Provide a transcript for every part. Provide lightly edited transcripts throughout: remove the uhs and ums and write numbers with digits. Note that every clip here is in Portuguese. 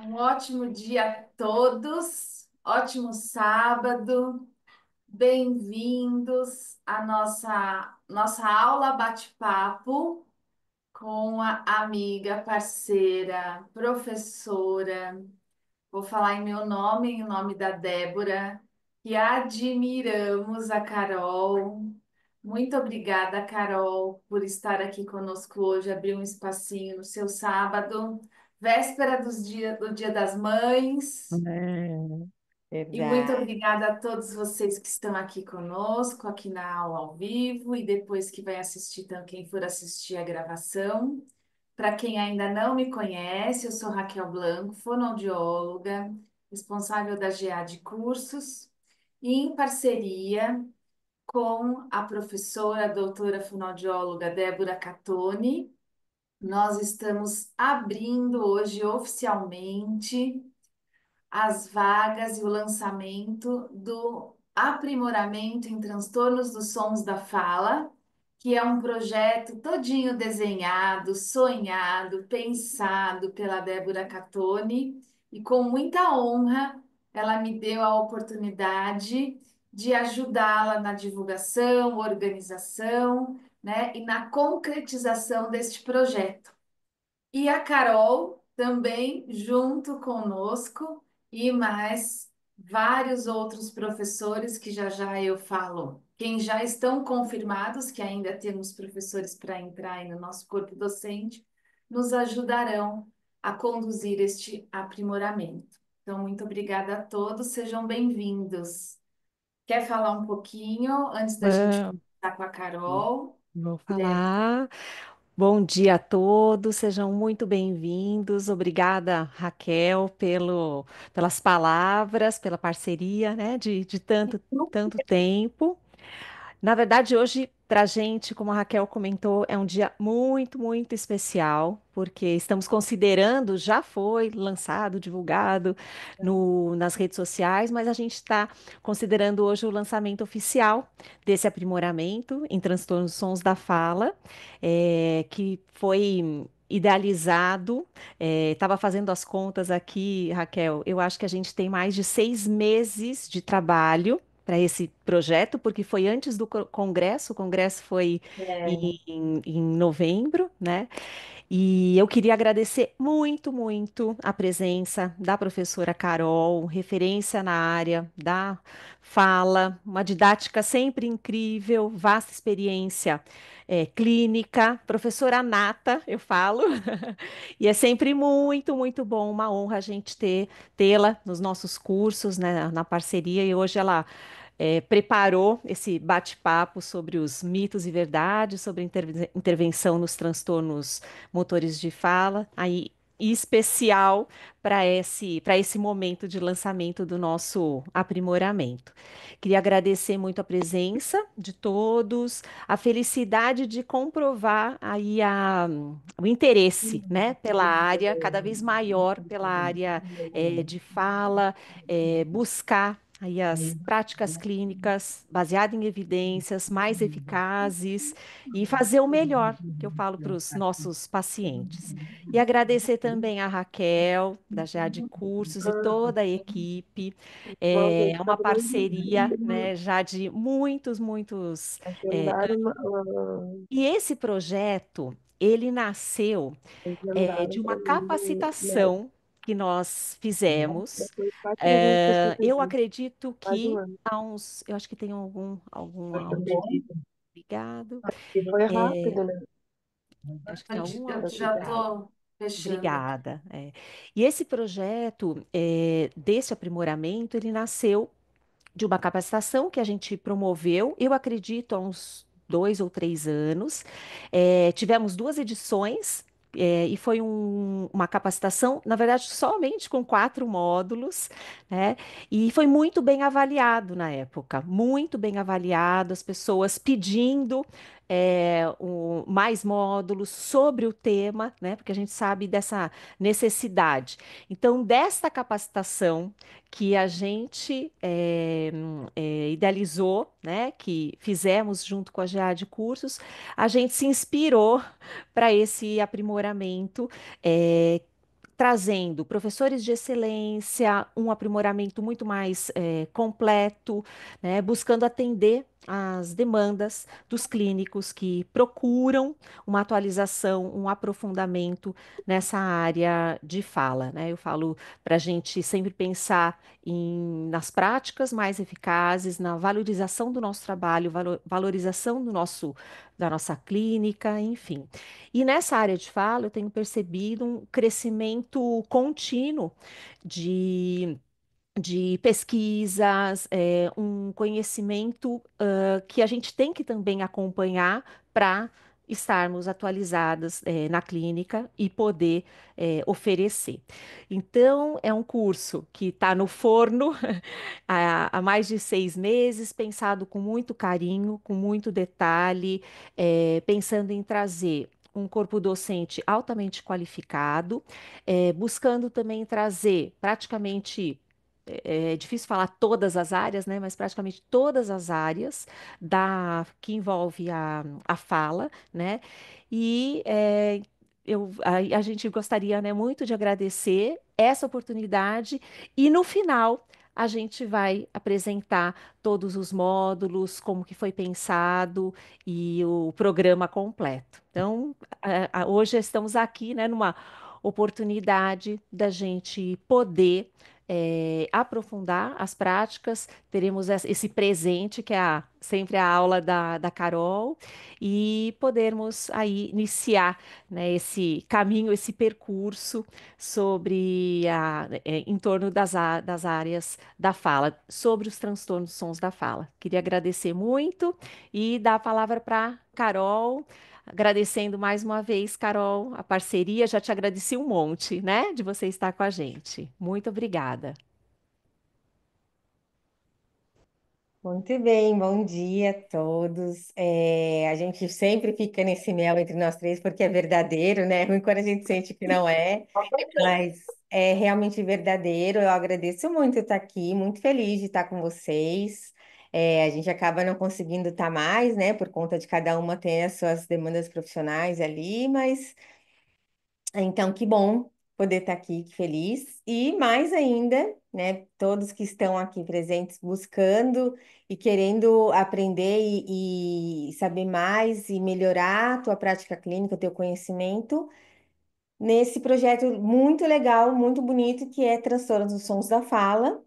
Um ótimo dia a todos, ótimo sábado, bem-vindos à nossa aula bate-papo com a amiga, parceira, professora. Vou falar em meu nome, em nome da Débora, que admiramos a Carol. Muito obrigada, Carol, por estar aqui conosco hoje, abrir um espacinho no seu sábado, véspera do Dia das Mães. É, E muito verdade. obrigada a todos vocês que estão aqui conosco, aqui na aula ao vivo, e depois que vai assistir, então, quem for assistir a gravação. Para quem ainda não me conhece, eu sou Raquel Blanco, fonoaudióloga, responsável da GA de Cursos, e em parceria com a professora, a doutora fonoaudióloga Débora Catoni, nós estamos abrindo hoje oficialmente as vagas e o lançamento do aprimoramento em transtornos dos sons da fala, que é um projeto todinho desenhado, sonhado, pensado pela Débora Catoni, e com muita honra ela me deu a oportunidade de ajudá-la na divulgação, organização, né, e na concretização deste projeto. E a Carol também junto conosco e mais vários outros professores que já já eu falo. Quem já estão confirmados, que ainda temos professores para entrar aí no nosso corpo docente, nos ajudarão a conduzir este aprimoramento. Então, muito obrigada a todos, sejam bem-vindos. Quer falar um pouquinho antes da gente Vamos, começar com a Carol? vou falar. Bom dia a todos, sejam muito bem-vindos. Obrigada, Raquel, pelas palavras, pela parceria, né, de tanto tempo. Na verdade, hoje, para a gente, como a Raquel comentou, é um dia muito especial, porque estamos considerando, já foi lançado, divulgado nas redes sociais, mas a gente está considerando hoje o lançamento oficial desse aprimoramento em transtornos dos sons da fala, que foi idealizado. Estava fazendo as contas aqui, Raquel. Eu acho que a gente tem mais de 6 meses de trabalho para esse projeto, porque foi antes do congresso, o congresso foi É, em novembro, né? E eu queria agradecer muito a presença da professora Carol, referência na área da fala, uma didática sempre incrível, vasta experiência clínica, professora nata, eu falo, e é sempre muito bom, uma honra a gente tê-la nos nossos cursos, né, na parceria, e hoje ela preparou esse bate-papo sobre os mitos e verdades, sobre intervenção nos transtornos motores de fala, aí em especial para esse momento de lançamento do nosso aprimoramento. Queria agradecer muito a presença de todos, a felicidade de comprovar aí o interesse, né, pela área, cada vez maior pela área de fala, buscar aí as práticas clínicas baseadas em evidências mais eficazes e fazer o melhor, que eu falo para os nossos pacientes. E agradecer também a Raquel, da GA de Cursos e toda a equipe. Bom, É gente, só uma para parceria, né, já de muitos. agendar E esse projeto, ele nasceu agendar de uma né, capacitação que nós fizemos. depois 4 meses depois que eu Eu perdi, acredito quase um que ano. há uns, eu acho que tem algum Tá áudio. bom? Obrigado. E foi É, rápido, né? acho que tem algum eu áudio. já Obrigada. estou fechando aqui. Obrigada. E esse projeto desse aprimoramento, ele nasceu de uma capacitação que a gente promoveu, eu acredito, há uns 2 ou 3 anos. Tivemos 2 edições. E foi uma capacitação, na verdade, somente com 4 módulos, né? E foi muito bem avaliado na época, muito bem avaliado, as pessoas pedindo mais módulos sobre o tema, né? Porque a gente sabe dessa necessidade. Então, desta capacitação que a gente idealizou, né, que fizemos junto com a GA de Cursos, a gente se inspirou para esse aprimoramento, trazendo professores de excelência, um aprimoramento muito mais completo, né, buscando atender às demandas dos clínicos que procuram uma atualização, um aprofundamento nessa área de fala, né? Eu falo para a gente sempre pensar nas práticas mais eficazes, na valorização do nosso trabalho, valorização da nossa clínica, enfim. E nessa área de fala, eu tenho percebido um crescimento contínuo de de pesquisas, um conhecimento que a gente tem que também acompanhar para estarmos atualizadas na clínica e poder oferecer. Então, é um curso que está no forno há mais de 6 meses, pensado com muito carinho, com muito detalhe, pensando em trazer um corpo docente altamente qualificado, buscando também trazer praticamente é difícil falar todas as áreas, né? Mas praticamente todas as áreas que envolve a fala, né? E a gente gostaria, né, muito de agradecer essa oportunidade e no final a gente vai apresentar todos os módulos, como que foi pensado e o programa completo. Então, hoje estamos aqui, né, numa oportunidade da gente poder aprofundar as práticas, teremos esse presente que é sempre a aula da Carol e podermos aí iniciar, né, esse caminho, esse percurso em torno das áreas da fala, sobre os transtornos de sons da fala. Queria agradecer muito e dar a palavra para Carol. Agradecendo mais uma vez, Carol, a parceria. Já te agradeci um monte, né, de você estar com a gente. Muito obrigada. Muito bem, bom dia a todos. A gente sempre fica nesse mel entre nós três porque é verdadeiro, né? É ruim quando a gente sente que não é, mas é realmente verdadeiro. Eu agradeço muito estar aqui, muito feliz de estar com vocês. A gente acaba não conseguindo estar mais, né? Por conta de cada uma ter as suas demandas profissionais ali, mas então, que bom poder estar aqui, que feliz. E mais ainda, né, todos que estão aqui presentes buscando e querendo aprender e saber mais e melhorar a tua prática clínica, o teu conhecimento, nesse projeto muito legal, muito bonito, que é Transtornos dos Sons da Fala.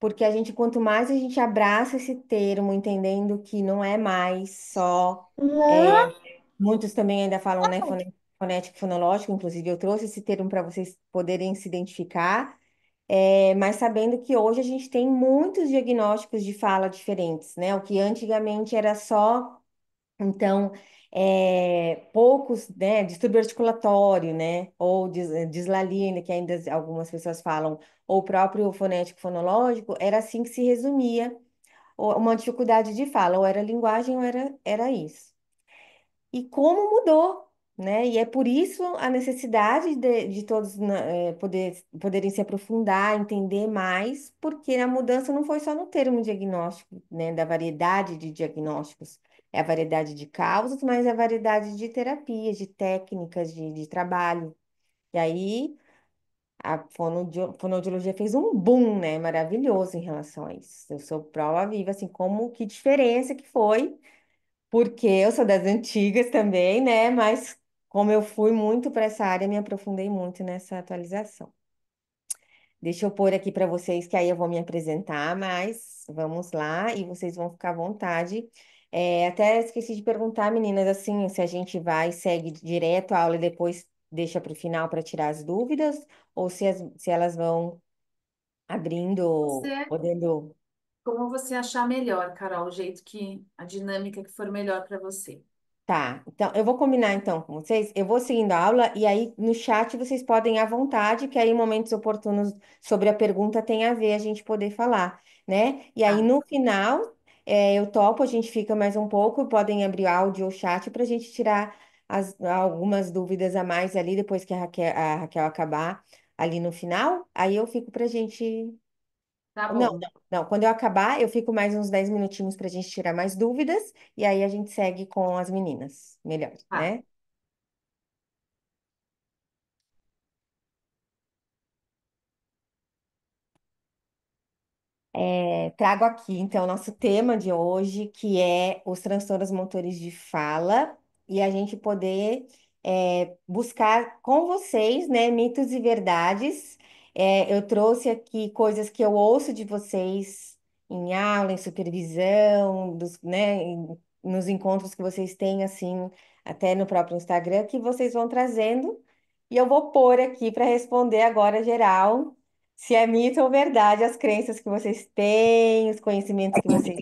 Porque a gente, quanto mais a gente abraça esse termo, entendendo que não é mais só muitos também ainda falam, né, fonético e fonológico, inclusive eu trouxe esse termo para vocês poderem se identificar, mas sabendo que hoje a gente tem muitos diagnósticos de fala diferentes, né? O que antigamente era só, então, poucos, né, distúrbio articulatório, né, ou dislalia, ainda que ainda algumas pessoas falam, ou o próprio fonético fonológico, era assim que se resumia uma dificuldade de fala, ou era linguagem ou era isso e como mudou, né? E é por isso a necessidade de todos poderem se aprofundar, entender mais, porque a mudança não foi só no termo diagnóstico, né? Da variedade de diagnósticos, é a variedade de causas, mas a variedade de terapias, de técnicas, de trabalho. E aí a fonoaudiologia fez um boom, né? Maravilhoso em relação a isso. Eu sou prova viva, assim, como que diferença que foi porque eu sou das antigas também, né? Mas como eu fui muito para essa área, me aprofundei muito nessa atualização. Deixa eu pôr aqui para vocês, que aí eu vou me apresentar, mas vamos lá e vocês vão ficar à vontade. Até esqueci de perguntar, meninas, assim, se a gente vai, segue direto a aula e depois deixa para o final para tirar as dúvidas, ou se elas vão abrindo, Você, podendo. como você achar melhor, Carol, o jeito que a dinâmica que for melhor para você. Tá, então eu vou combinar então com vocês. Eu vou seguindo a aula e aí no chat vocês podem à vontade, que aí em momentos oportunos sobre a pergunta tem a ver a gente poder falar, né? E aí Tá, no final eu topo, a gente fica mais um pouco, podem abrir áudio ou chat para a gente tirar algumas dúvidas a mais ali depois que a Raquel acabar ali no final. Aí eu fico para a gente. tá Não, bom. não, não. Quando eu acabar, eu fico mais uns 10 minutinhos para a gente tirar mais dúvidas e aí a gente segue com as meninas. Melhor, Tá. né? Trago aqui, então, nosso tema de hoje, que é os transtornos motores de fala, e a gente poder buscar com vocês, né, mitos e verdades. Eu trouxe aqui coisas que eu ouço de vocês em aula, em supervisão, né, nos encontros que vocês têm, assim, até no próprio Instagram, que vocês vão trazendo, e eu vou pôr aqui para responder agora geral se é mito ou verdade as crenças que vocês têm, os conhecimentos que vocês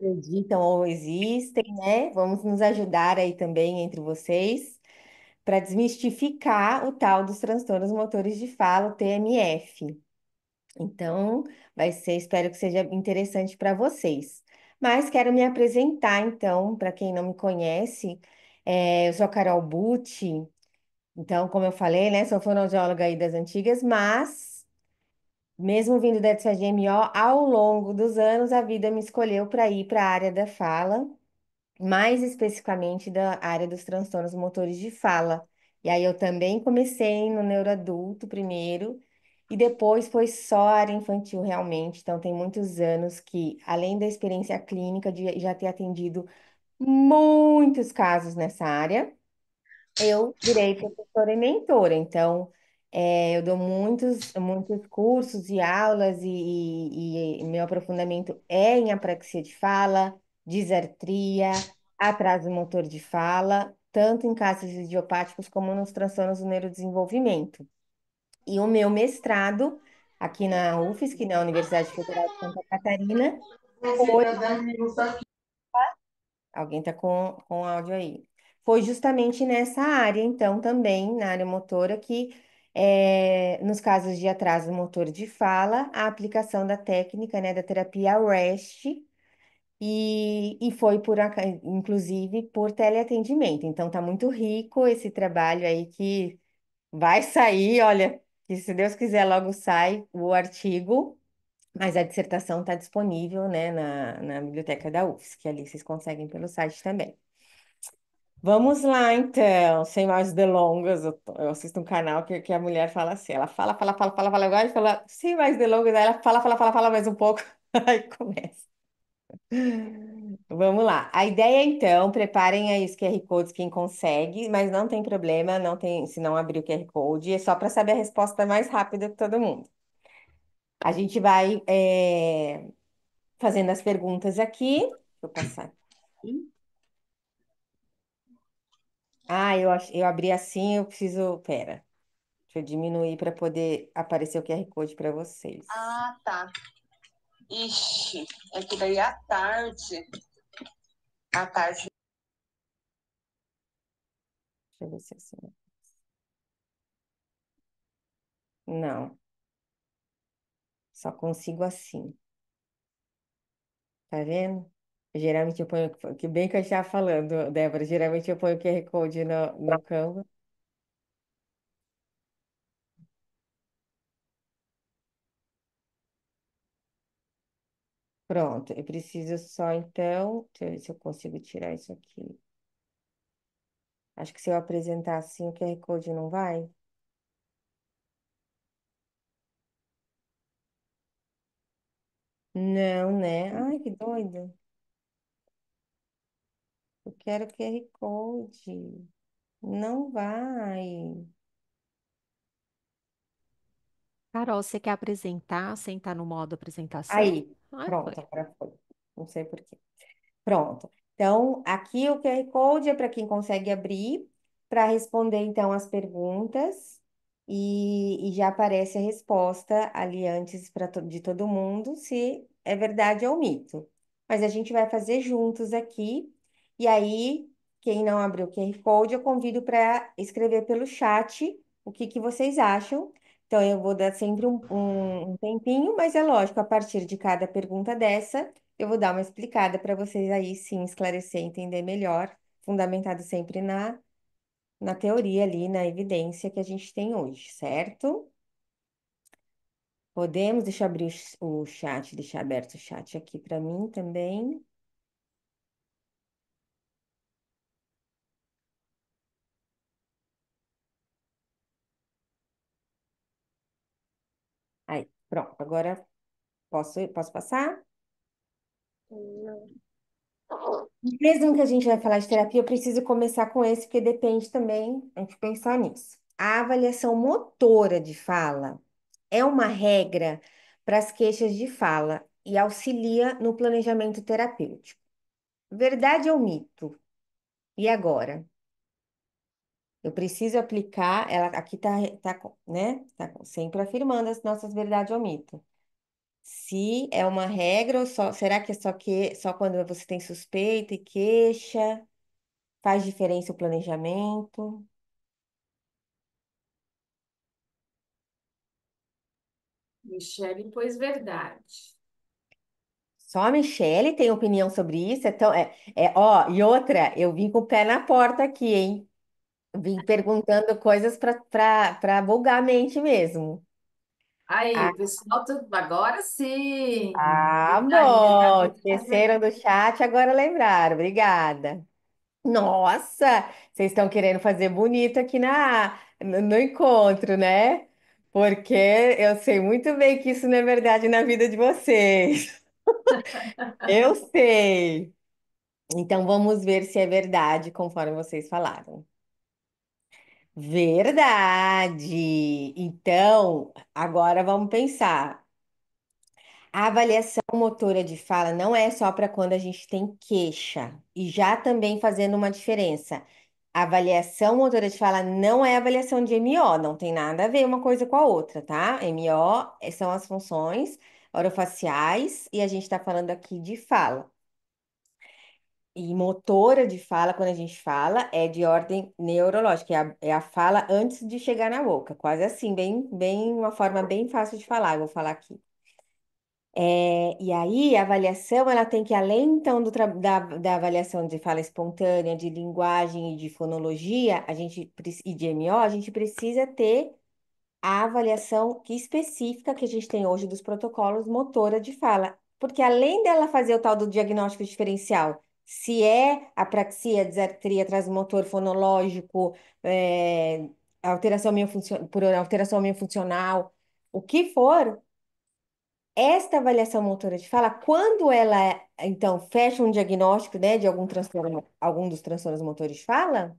acreditam ou existem, né? Vamos nos ajudar aí também entre vocês para desmistificar o tal dos transtornos motores de fala, o TMF. Então, vai ser, espero que seja interessante para vocês. Mas quero me apresentar, então, para quem não me conhece, eu sou a Carol Bucci. Então, como eu falei, né, sou fonoaudióloga aí das antigas, mas mesmo vindo da FGMO, ao longo dos anos, a vida me escolheu para ir para a área da fala, mais especificamente da área dos transtornos motores de fala. E aí eu também comecei no neuroadulto primeiro, e depois foi só a área infantil realmente. Então, tem muitos anos que, além da experiência clínica de já ter atendido muitos casos nessa área, eu virei professora e mentora, então eu dou muitos cursos e aulas e meu aprofundamento é em apraxia de fala, disartria, atraso motor de fala, tanto em casos idiopáticos como nos transtornos do neurodesenvolvimento. E o meu mestrado aqui na UFSC, na Universidade Federal de Santa Catarina, foi alguém está com áudio aí. Foi justamente nessa área, então, também, na área motora, que, nos casos de atraso motor de fala, a aplicação da técnica, né, da terapia REST, e foi inclusive, por teleatendimento. Então, tá muito rico esse trabalho aí que vai sair, olha, que se Deus quiser, logo sai o artigo. Mas a dissertação está disponível, né, na biblioteca da UFSC, que ali vocês conseguem pelo site também. Vamos lá, então, sem mais delongas. Eu assisto um canal que a mulher fala assim: ela fala, agora fala, sem mais delongas, aí ela fala mais um pouco, aí começa. Vamos lá. A ideia, então, preparem aí os QR Codes quem consegue, mas não tem problema, não tem, se não abrir o QR Code, é só para saber a resposta mais rápida que todo mundo. A gente vai fazendo as perguntas aqui. Deixa eu passar aqui. Ah, eu abri assim, eu preciso. Pera, deixa eu diminuir para poder aparecer o QR Code para vocês. Ah, tá. Ixi, é que daí à tarde. À tarde. Deixa eu ver se é assim. Não, só consigo assim. Tá vendo? Geralmente eu ponho, que bem que eu estava falando, Débora, geralmente eu ponho o QR Code no Canva. Pronto, eu preciso só então, deixa eu ver se eu consigo tirar isso aqui. Acho que se eu apresentar assim, o QR Code não vai. Não, né? Ai, que doido. Eu quero QR Code. Não vai. Carol, você quer apresentar, sentar no modo apresentação? Aí, Ah, foi. pronto, agora foi. Não sei por quê. Pronto. Então, aqui o QR Code é para quem consegue abrir, para responder então as perguntas, e já aparece a resposta ali antes de todo mundo, se é verdade ou mito. Mas a gente vai fazer juntos aqui, e aí, quem não abriu o QR Code, eu convido para escrever pelo chat o que que vocês acham. Então, eu vou dar sempre um tempinho, mas é lógico, a partir de cada pergunta dessa. Eu vou dar uma explicada para vocês aí sim esclarecer, entender melhor, fundamentado sempre na teoria ali, na evidência que a gente tem hoje, certo? Podemos, deixa eu abrir o chat, deixar aberto o chat aqui para mim também. Aí, pronto, agora Posso passar? Mesmo que a gente vai falar de terapia, eu preciso começar com esse, porque depende também a gente pensar nisso. A avaliação motora de fala é uma regra para as queixas de fala e auxilia no planejamento terapêutico. Verdade ou mito? E agora? Eu preciso aplicar, ela aqui né? Tá sempre afirmando as nossas verdades ou mito. Se é uma regra ou só, será que é só quando você tem suspeita e queixa? Faz diferença o planejamento? Michele pôs verdade. Só a Michelle tem opinião sobre isso? Então, ó, e outra, eu vim com o pé na porta aqui, hein? Vim perguntando coisas para vulgarmente mesmo. Aí, Ah, o pessoal, agora sim. ah, Verdade, bom. verdade, verdade, Esqueceram do verdade. chat, agora lembraram. Obrigada. Nossa, vocês estão querendo fazer bonito aqui no encontro, né? Porque eu sei muito bem que isso não é verdade na vida de vocês. Eu sei. Então vamos ver se é verdade, conforme vocês falaram. Verdade. Então, agora vamos pensar. A avaliação motora de fala não é só para quando a gente tem queixa, e já também fazendo uma diferença. A avaliação motora de fala não é avaliação de MO, não tem nada a ver uma coisa com a outra, tá? MO são as funções orofaciais e a gente está falando aqui de fala. E motora de fala, quando a gente fala, é de ordem neurológica, é a fala antes de chegar na boca, quase assim, uma forma bem fácil de falar, eu vou falar aqui. E aí, a avaliação, ela tem que, além, então, da avaliação de fala espontânea, de linguagem e de fonologia, e de MO, a gente precisa ter a avaliação específica que a gente tem hoje dos protocolos motora de fala. Porque além dela fazer o tal do diagnóstico diferencial, se é apraxia, disartria, transmotor fonológico, por alteração miofuncional, o que for, esta avaliação motora de fala, quando ela, então, fecha um diagnóstico, né, de algum dos transtornos motores de fala,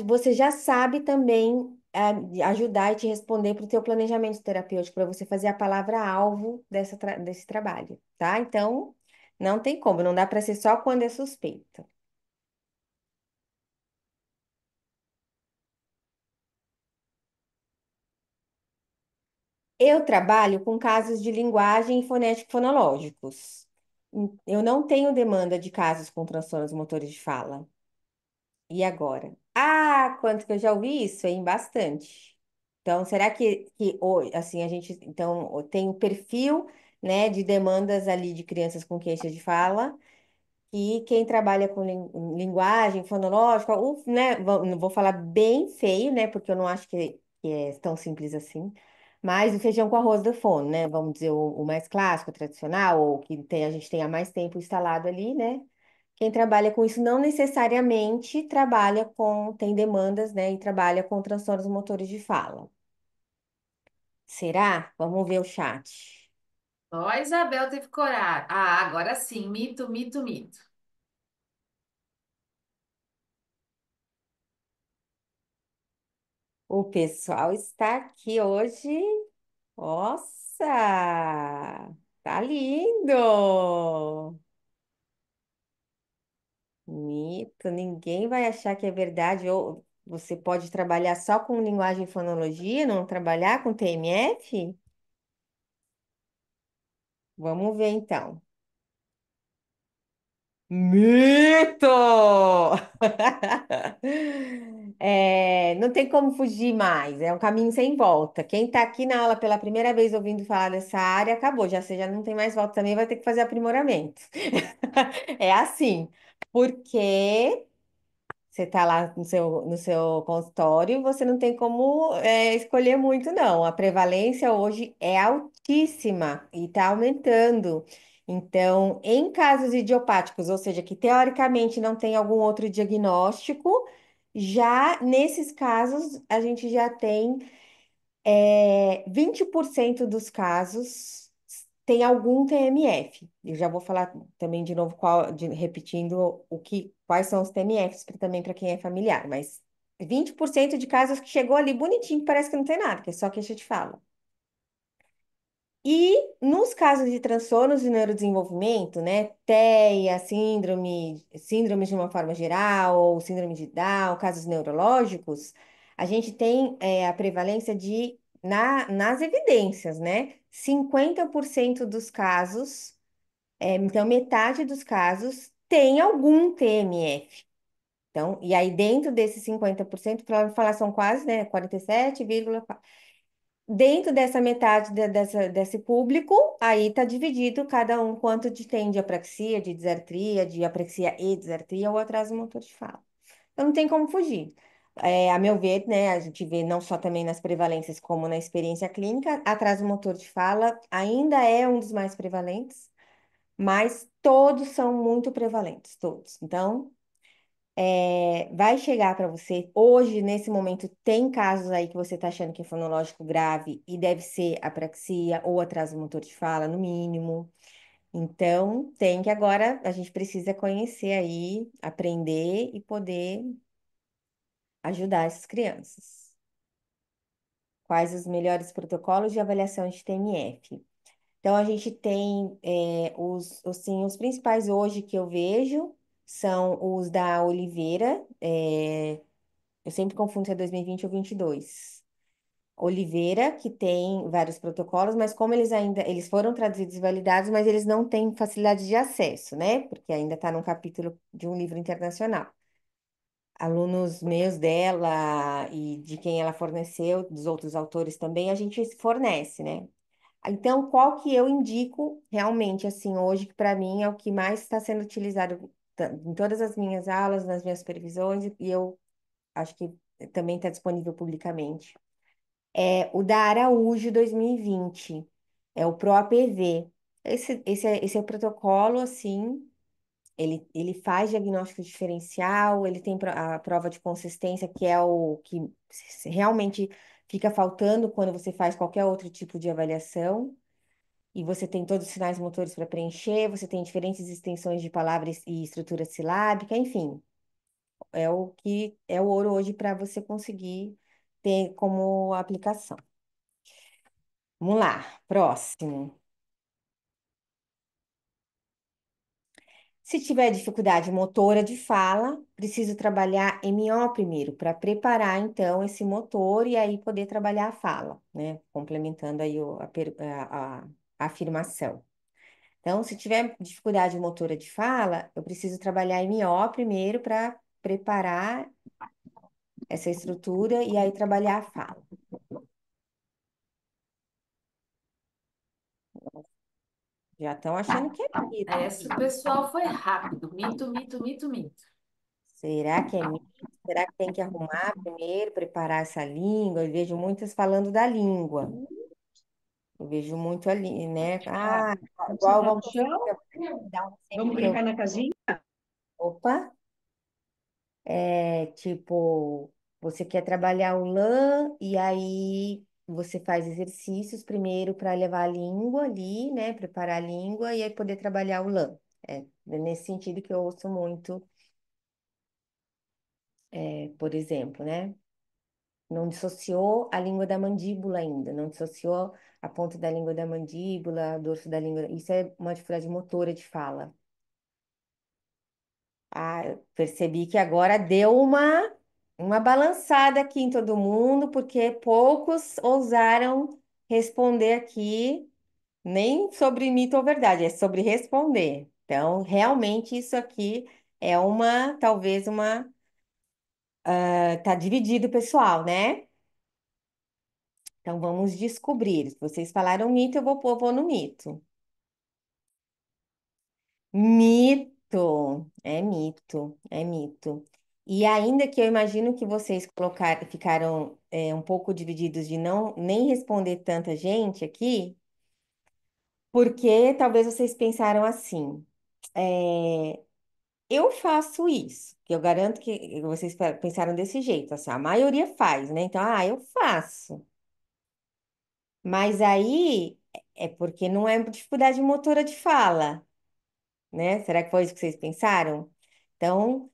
você já sabe também ajudar e te responder para o teu planejamento terapêutico, para você fazer a palavra-alvo desse trabalho, tá? Então, não tem como, não dá para ser só quando é suspeita. Eu trabalho com casos de linguagem e fonético-fonológicos. Eu não tenho demanda de casos com transtornos motores de fala. E agora? Ah, quanto que eu já ouvi isso, hein? Bastante. Então, será que hoje, assim, a gente então tem o perfil, né, de demandas ali de crianças com queixa de fala e quem trabalha com linguagem fonológica, né, não vou falar bem feio, né, porque eu não acho que é tão simples assim, mas o feijão com arroz da fono, né, vamos dizer o mais clássico, tradicional, ou a gente tem há mais tempo instalado ali, né? Quem trabalha com isso não necessariamente tem demandas, né, e trabalha com transtornos motores de fala. Será? Vamos ver o chat. Só a Isabel teve coragem. Ah, agora sim, mito, mito, mito. O pessoal está aqui hoje. Nossa, tá lindo! Mito, ninguém vai achar que é verdade. Ou você pode trabalhar só com linguagem e fonologia, não trabalhar com TMF? Vamos ver então. Mito! Não tem como fugir mais, é um caminho sem volta. Quem está aqui na aula pela primeira vez ouvindo falar dessa área, acabou, já você já não tem mais volta também, vai ter que fazer aprimoramento. É assim, porque você está lá no seu consultório, você não tem como escolher muito, não. A prevalência hoje é altíssima e está aumentando. Então, em casos idiopáticos, ou seja, que teoricamente não tem algum outro diagnóstico, já nesses casos a gente já tem 20% dos casos tem algum TMF. Eu já vou falar também de novo, repetindo quais são os TMFs também para quem é familiar, mas 20% de casos que chegou ali bonitinho, parece que não tem nada, que é só queixa de fala. E nos casos de transtornos de neurodesenvolvimento, né, TEA, síndromes de uma forma geral, ou síndrome de Down, casos neurológicos, a gente tem a prevalência nas evidências, né? 50% dos casos, então metade dos casos tem algum TMF. Então, e aí dentro desses 50%, para falar são quase, né, 47,4. Dentro dessa metade desse público, aí está dividido cada um quanto tem de apraxia, de disartria, de apraxia e disartria ou atraso motor de fala. Então não tem como fugir. A meu ver, né, a gente vê não só também nas prevalências como na experiência clínica, atraso motor de fala ainda é um dos mais prevalentes, mas todos são muito prevalentes, todos. Então, vai chegar para você. Hoje, nesse momento, tem casos aí que você está achando que é fonológico grave e deve ser apraxia ou atraso motor de fala, no mínimo. Então, tem que agora, a gente precisa conhecer aí, aprender e poder ajudar essas crianças. Quais os melhores protocolos de avaliação de TMF? Então, a gente tem os principais hoje que eu vejo são os da Oliveira, eu sempre confundo se é 2020 ou 22. Oliveira, que tem vários protocolos, mas como eles foram traduzidos e validados, mas eles não têm facilidade de acesso, né? Porque ainda está num capítulo de um livro internacional. Alunos meus dela e de quem ela forneceu, dos outros autores também, a gente fornece, né? Então, qual que eu indico realmente, assim, hoje, que para mim é o que mais está sendo utilizado em todas as minhas aulas, nas minhas supervisões, e eu acho que também está disponível publicamente. É o da Araújo 2020, é o ProAPV. Esse é o protocolo, assim, ele faz diagnóstico diferencial, ele tem a prova de consistência, que é o que realmente fica faltando quando você faz qualquer outro tipo de avaliação. E você tem todos os sinais motores para preencher, você tem diferentes extensões de palavras e estrutura silábica, enfim. É o que é o ouro hoje para você conseguir ter como aplicação. Vamos lá, próximo. Se tiver dificuldade motora de fala, preciso trabalhar MO primeiro, para preparar então esse motor e aí poder trabalhar a fala, né? Complementando aí a afirmação. Então, se tiver dificuldade motora de fala, eu preciso trabalhar MO primeiro para preparar essa estrutura e aí trabalhar a fala. Já estão achando que é mito. Essa, o pessoal foi rápido. Mito, mito, mito, mito. Será que é mito? Será que tem que arrumar primeiro, preparar essa língua? Eu vejo muitas falando da língua. Eu vejo muito ali, né? Ah, Vamos igual sentar no vamos chão? dar um exemplo Vamos que eu. brincar na casinha? Opa! Tipo, você quer trabalhar o lã e aí você faz exercícios primeiro para levar a língua ali, né? Preparar a língua e aí poder trabalhar o lã. É nesse sentido que eu ouço muito, por exemplo, né? Não dissociou a língua da mandíbula ainda, não dissociou a ponta da língua da mandíbula, o dorso da língua. Isso é uma dificuldade motora de fala. Ah, eu percebi que agora deu uma balançada aqui em todo mundo, porque poucos ousaram responder aqui, nem sobre mito ou verdade, é sobre responder. Então, realmente, isso aqui é talvez tá dividido o pessoal, né? Então, vamos descobrir. Se vocês falaram mito, eu vou no mito. Mito, é mito, é mito. E ainda que eu imagino que vocês ficaram um pouco divididos de não nem responder tanta gente aqui, porque talvez vocês pensaram assim, eu faço isso, que eu garanto que vocês pensaram desse jeito, assim, a maioria faz, né? Então, eu faço. Mas aí É porque não é dificuldade motora de fala, né? Será que foi isso que vocês pensaram? Então,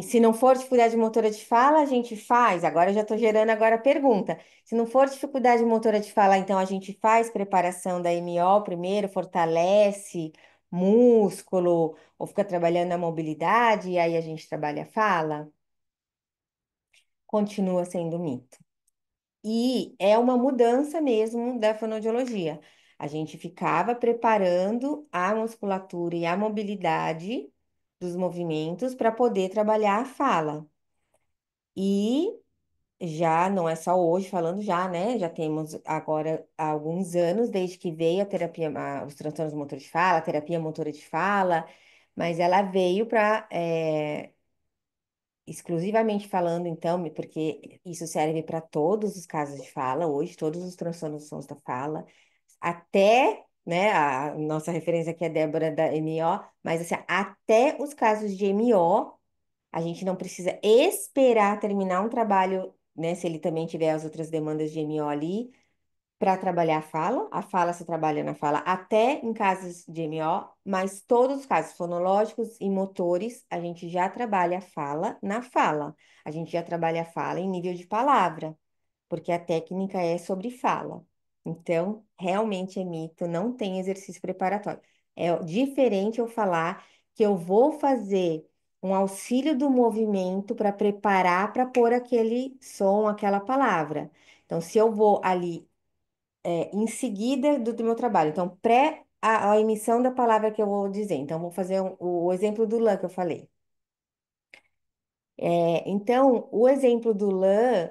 se não for dificuldade motora de fala, a gente faz. Agora eu já estou gerando agora a pergunta. Se não for dificuldade motora de fala, então a gente faz preparação da MO primeiro, fortalece músculo, ou fica trabalhando a mobilidade, e aí a gente trabalha a fala? Continua sendo mito. E é uma mudança mesmo da fonoaudiologia. A gente ficava preparando a musculatura e a mobilidade dos movimentos para poder trabalhar a fala. E já não é só hoje falando já, né? Já temos agora há alguns anos desde que veio a terapia, os transtornos motores de fala, a terapia motora de fala, mas ela veio para exclusivamente falando, então, porque isso serve para todos os casos de fala hoje, todos os transtornos da fala, até, né, a nossa referência aqui é a Débora da MO, mas assim, até os casos de MO, a gente não precisa esperar terminar um trabalho, né, se ele também tiver as outras demandas de MO ali, para trabalhar a fala se trabalha na fala até em casos de MO, mas todos os casos fonológicos e motores, a gente já trabalha a fala na fala. A gente já trabalha a fala em nível de palavra, porque a técnica é sobre fala. Então, realmente é mito, não tem exercício preparatório. É diferente eu falar que eu vou fazer um auxílio do movimento para preparar para pôr aquele som, aquela palavra. Então, se eu vou ali em seguida do meu trabalho. Então, pré a emissão da palavra que eu vou dizer. Então, vou fazer o exemplo do lã que eu falei. Então, o exemplo do lã,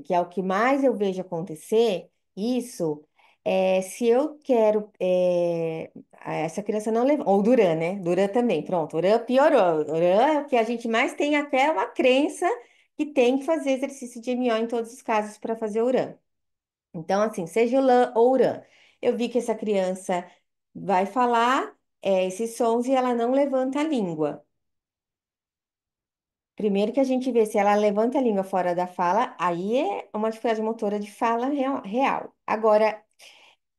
que é o que mais eu vejo acontecer, isso, se eu quero, essa criança não leva, ou Duran, né? Duran também, pronto, Duran piorou. Duran é o que a gente mais tem até uma crença que tem que fazer exercício de MO em todos os casos para fazer o URAN. Então, assim, seja o lã ou o rã. Eu vi que essa criança vai falar esses sons e ela não levanta a língua. Primeiro que a gente vê se ela levanta a língua fora da fala, aí é uma dificuldade motora de fala real. Agora,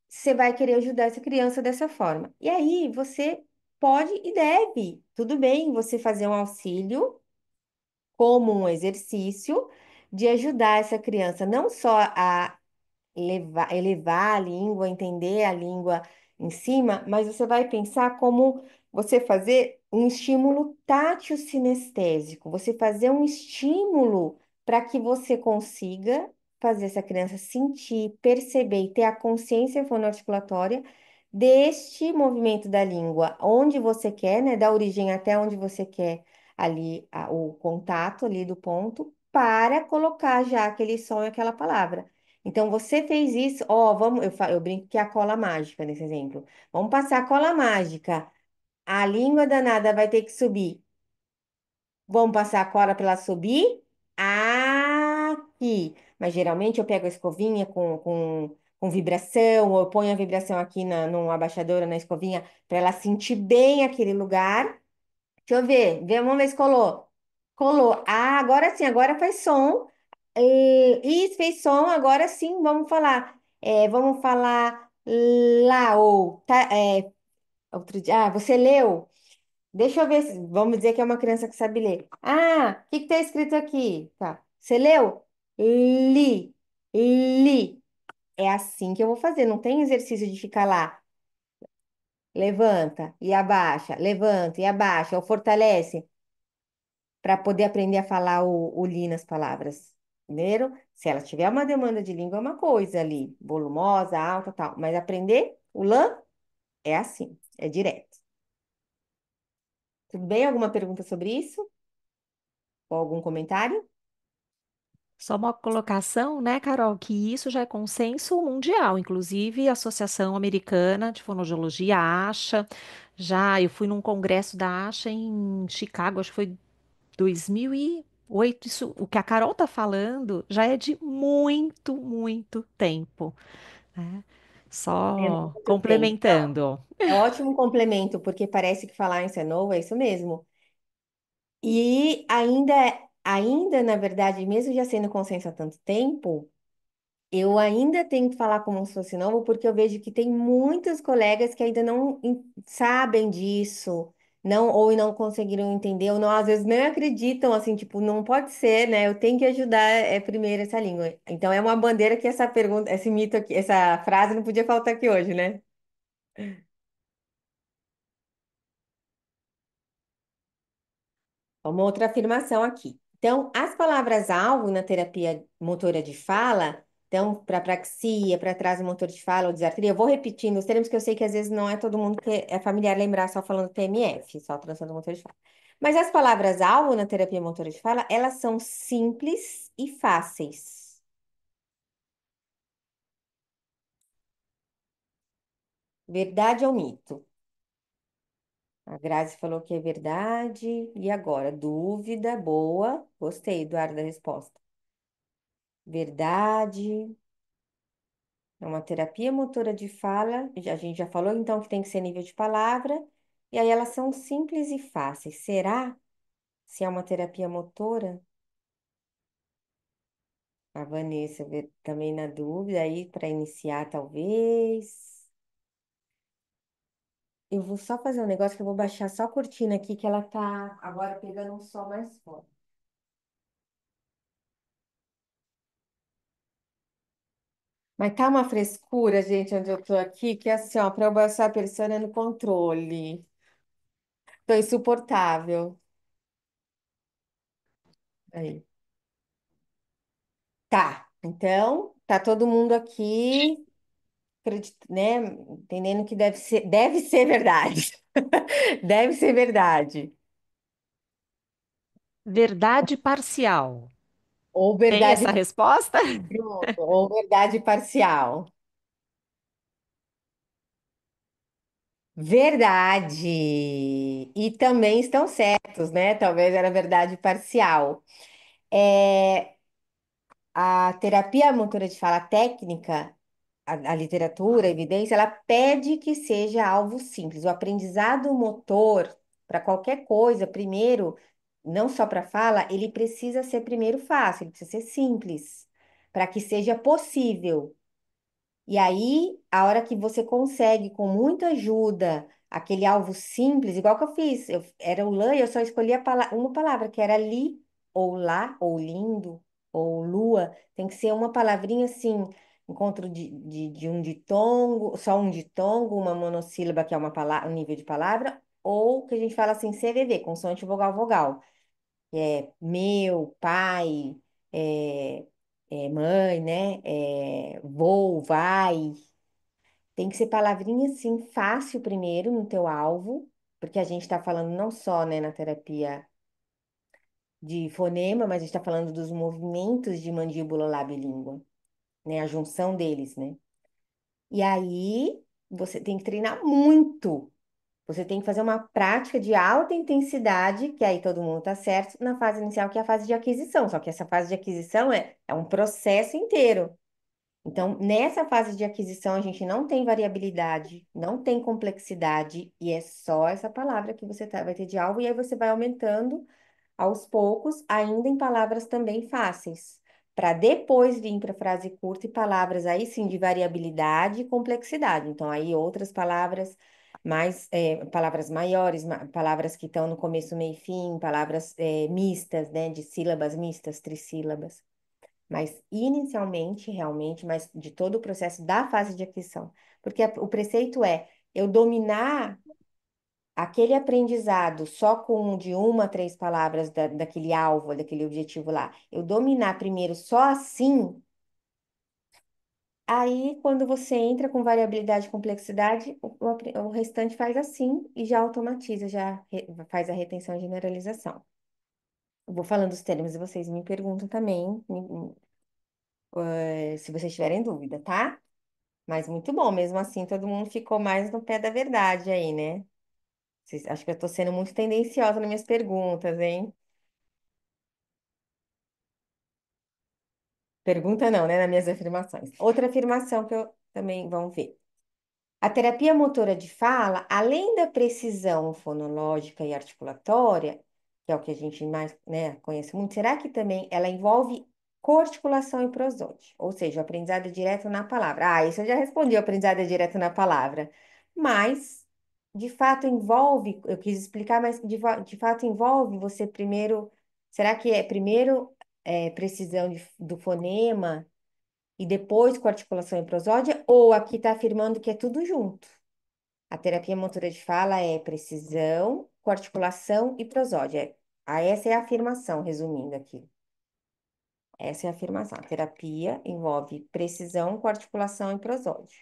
você vai querer ajudar essa criança dessa forma. E aí, você pode e deve, tudo bem, você fazer um auxílio como um exercício de ajudar essa criança não só a elevar a língua, entender a língua em cima, mas você vai pensar como você fazer um estímulo tátil sinestésico, você fazer um estímulo para que você consiga fazer essa criança sentir, perceber e ter a consciência fonoarticulatória deste movimento da língua, onde você quer, né, da origem até onde você quer ali o contato ali do ponto, para colocar já aquele som e aquela palavra. Então, você fez isso, ó, vamos, eu brinco que é a cola mágica nesse exemplo. Vamos passar a cola mágica. A língua danada vai ter que subir. Vamos passar a cola para ela subir aqui. Mas geralmente eu pego a escovinha com vibração, ou eu ponho a vibração aqui no abaixador ou na escovinha para ela sentir bem aquele lugar. Deixa eu ver, vamos ver se colou. Colou. Ah, agora sim, agora faz som. Isso, fez som, agora sim, vamos falar. Vamos falar lá, ou tá, outro dia. Ah, você leu? Deixa eu ver, vamos dizer que é uma criança que sabe ler. Ah, o que que tá escrito aqui? Tá. Você leu? Li, li. É assim que eu vou fazer, não tem exercício de ficar lá. Levanta e abaixa, levanta e abaixa, ou fortalece para poder aprender a falar o li nas palavras. Primeiro, se ela tiver uma demanda de língua, é uma coisa ali, volumosa, alta, tal. Mas aprender o lã é assim, é direto. Tudo bem? Alguma pergunta sobre isso? Ou algum comentário? Só uma colocação, né, Carol, que isso já é consenso mundial, inclusive a Associação Americana de Fonoaudiologia, a ASHA, já eu fui num congresso da ASHA em Chicago, acho que foi 2008. Isso, o que a Carol tá falando já é de muito, muito tempo, né? É Só muito tempo. Não, complementando. é ótimo complemento, porque parece que falar isso é novo, é isso mesmo. E ainda, na verdade, mesmo já sendo consenso há tanto tempo, Eu ainda tenho que falar como se fosse novo, porque eu vejo que tem muitos colegas que ainda não sabem disso, não ou não conseguiram entender, ou não, às vezes nem acreditam, assim, tipo, não pode ser, né? Eu tenho que ajudar primeiro essa língua. Então é uma bandeira que essa pergunta, esse mito aqui, essa frase não podia faltar aqui hoje, né? Uma outra afirmação aqui. Então, as palavras-alvo na terapia motora de fala, então, para praxia, para atraso motor de fala ou desartria, eu vou repetindo os termos que eu sei que às vezes não é todo mundo que é familiar lembrar só falando TMF, só transtorno motor de fala. Mas as palavras-alvo na terapia motora de fala, elas são simples e fáceis. Verdade ou mito? A Grazi falou que é verdade. E agora? Dúvida, boa. Gostei, Eduardo, da resposta. Verdade. É uma terapia motora de fala. A gente já falou então que tem que ser nível de palavra. E aí elas são simples e fáceis. Será se é uma terapia motora? A Vanessa também na dúvida aí para iniciar, talvez. Eu vou só fazer um negócio que eu vou baixar só a cortina aqui, que ela tá agora pegando um sol mais forte. Mas tá uma frescura, gente, onde eu tô aqui, que é assim, ó, para eu baixar a persiana no controle. Tô insuportável. Aí. Tá, então, tá todo mundo aqui, né, entendendo que deve ser verdade. Deve ser verdade. Verdade parcial. Ou Tem verdade, essa resposta? pronto, ou verdade parcial. Verdade. E também estão certos, né? Talvez era verdade parcial. É, a terapia motora de fala técnica, a literatura, a evidência, ela pede que seja algo simples. O aprendizado motor, para qualquer coisa, primeiro, não só para fala, ele precisa ser primeiro fácil, ele precisa ser simples, para que seja possível. E aí, a hora que você consegue, com muita ajuda, aquele alvo simples, igual que eu fiz, era o lã e eu só escolhi uma palavra, que era li, ou lá, ou lindo, ou lua. Tem que ser uma palavrinha assim, encontro de um ditongo, só um ditongo, uma monossílaba, que é uma palavra, um nível de palavra, ou que a gente fala assim, CVV, consoante vogal vogal, que é meu, pai, é, mãe, né? Vou, vai. Tem que ser palavrinha assim, fácil primeiro no teu alvo, porque a gente está falando não só, né, na terapia de fonema, mas a gente está falando dos movimentos de mandíbula, lábio e língua, né? A junção deles, né? E aí você tem que treinar muito. Você tem que fazer uma prática de alta intensidade, que aí todo mundo tá certo, na fase inicial, que é a fase de aquisição. Só que essa fase de aquisição é um processo inteiro. Então, nessa fase de aquisição, a gente não tem variabilidade, não tem complexidade, e é só essa palavra que você vai ter de alvo, e aí você vai aumentando aos poucos, ainda em palavras também fáceis, para depois vir para frase curta e palavras aí sim de variabilidade e complexidade. Então, aí outras palavras mais, palavras maiores, palavras que estão no começo, meio e fim, palavras mistas, né, de sílabas mistas, trissílabas. Mas inicialmente, realmente, mas de todo o processo da fase de aquisição. Porque o preceito é eu dominar aquele aprendizado só com de uma a três palavras daquele alvo, daquele objetivo lá. Eu dominar primeiro só assim, aí quando você entra com variabilidade e complexidade, o restante faz assim e já automatiza, faz a retenção e generalização. Eu vou falando os termos e vocês me perguntam também, se vocês tiverem dúvida, tá? Mas muito bom, mesmo assim, todo mundo ficou mais no pé da verdade aí, né? Acho que eu tô sendo muito tendenciosa nas minhas perguntas, hein? Pergunta não, né? Nas minhas afirmações. Outra afirmação que eu também vamos ver. A terapia motora de fala, além da precisão fonológica e articulatória, que é o que a gente mais, né, conhece muito, será que também ela envolve coarticulação e prosódia, ou seja, o aprendizado é direto na palavra. Ah, isso eu já respondi, o aprendizado é direto na palavra. Mas, de fato, envolve, eu quis explicar, mas de fato envolve você primeiro, será que é primeiro precisão do fonema e depois coarticulação e prosódia, ou aqui está afirmando que é tudo junto? A terapia motora de fala é precisão, coarticulação e prosódia. Essa é a afirmação, resumindo aqui. Essa é a afirmação. A terapia envolve precisão, coarticulação e prosódia.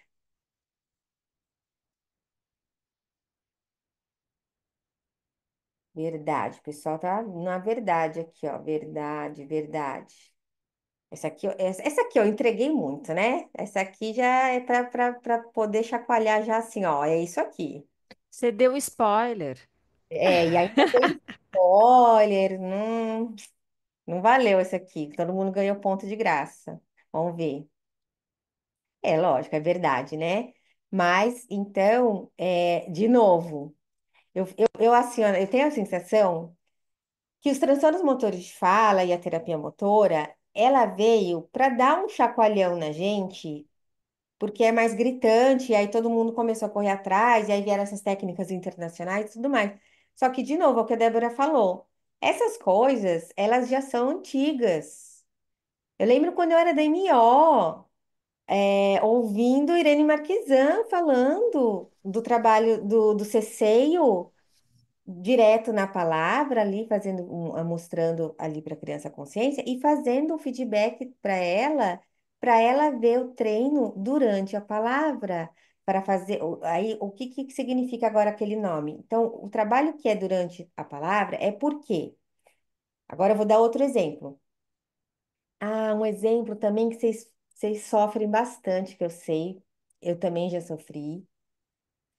Verdade. O pessoal tá na verdade aqui, ó. Verdade, verdade. Essa aqui eu entreguei muito, né? Essa aqui já é para poder chacoalhar já assim, ó. É isso aqui. Você deu spoiler. E ainda dei spoiler. Não valeu esse aqui. Todo mundo ganhou ponto de graça. Vamos ver. É lógico, é verdade, né? Mas, então, de novo. Assim, ó, eu tenho a sensação que os transtornos motores de fala e a terapia motora, ela veio para dar um chacoalhão na gente, porque é mais gritante, e aí todo mundo começou a correr atrás, e aí vieram essas técnicas internacionais e tudo mais. Só que, de novo, é o que a Débora falou, essas coisas, elas já são antigas. Eu lembro quando eu era da MO, ouvindo Irene Marquesan falando do trabalho do Ceceio, direto na palavra ali, mostrando ali para a criança a consciência e fazendo um feedback para ela ver o treino durante a palavra, para fazer. Aí, o que significa agora aquele nome? Então, o trabalho que é durante a palavra é por quê? Agora eu vou dar outro exemplo. Ah, um exemplo também que vocês sofrem bastante, que eu sei, eu também já sofri,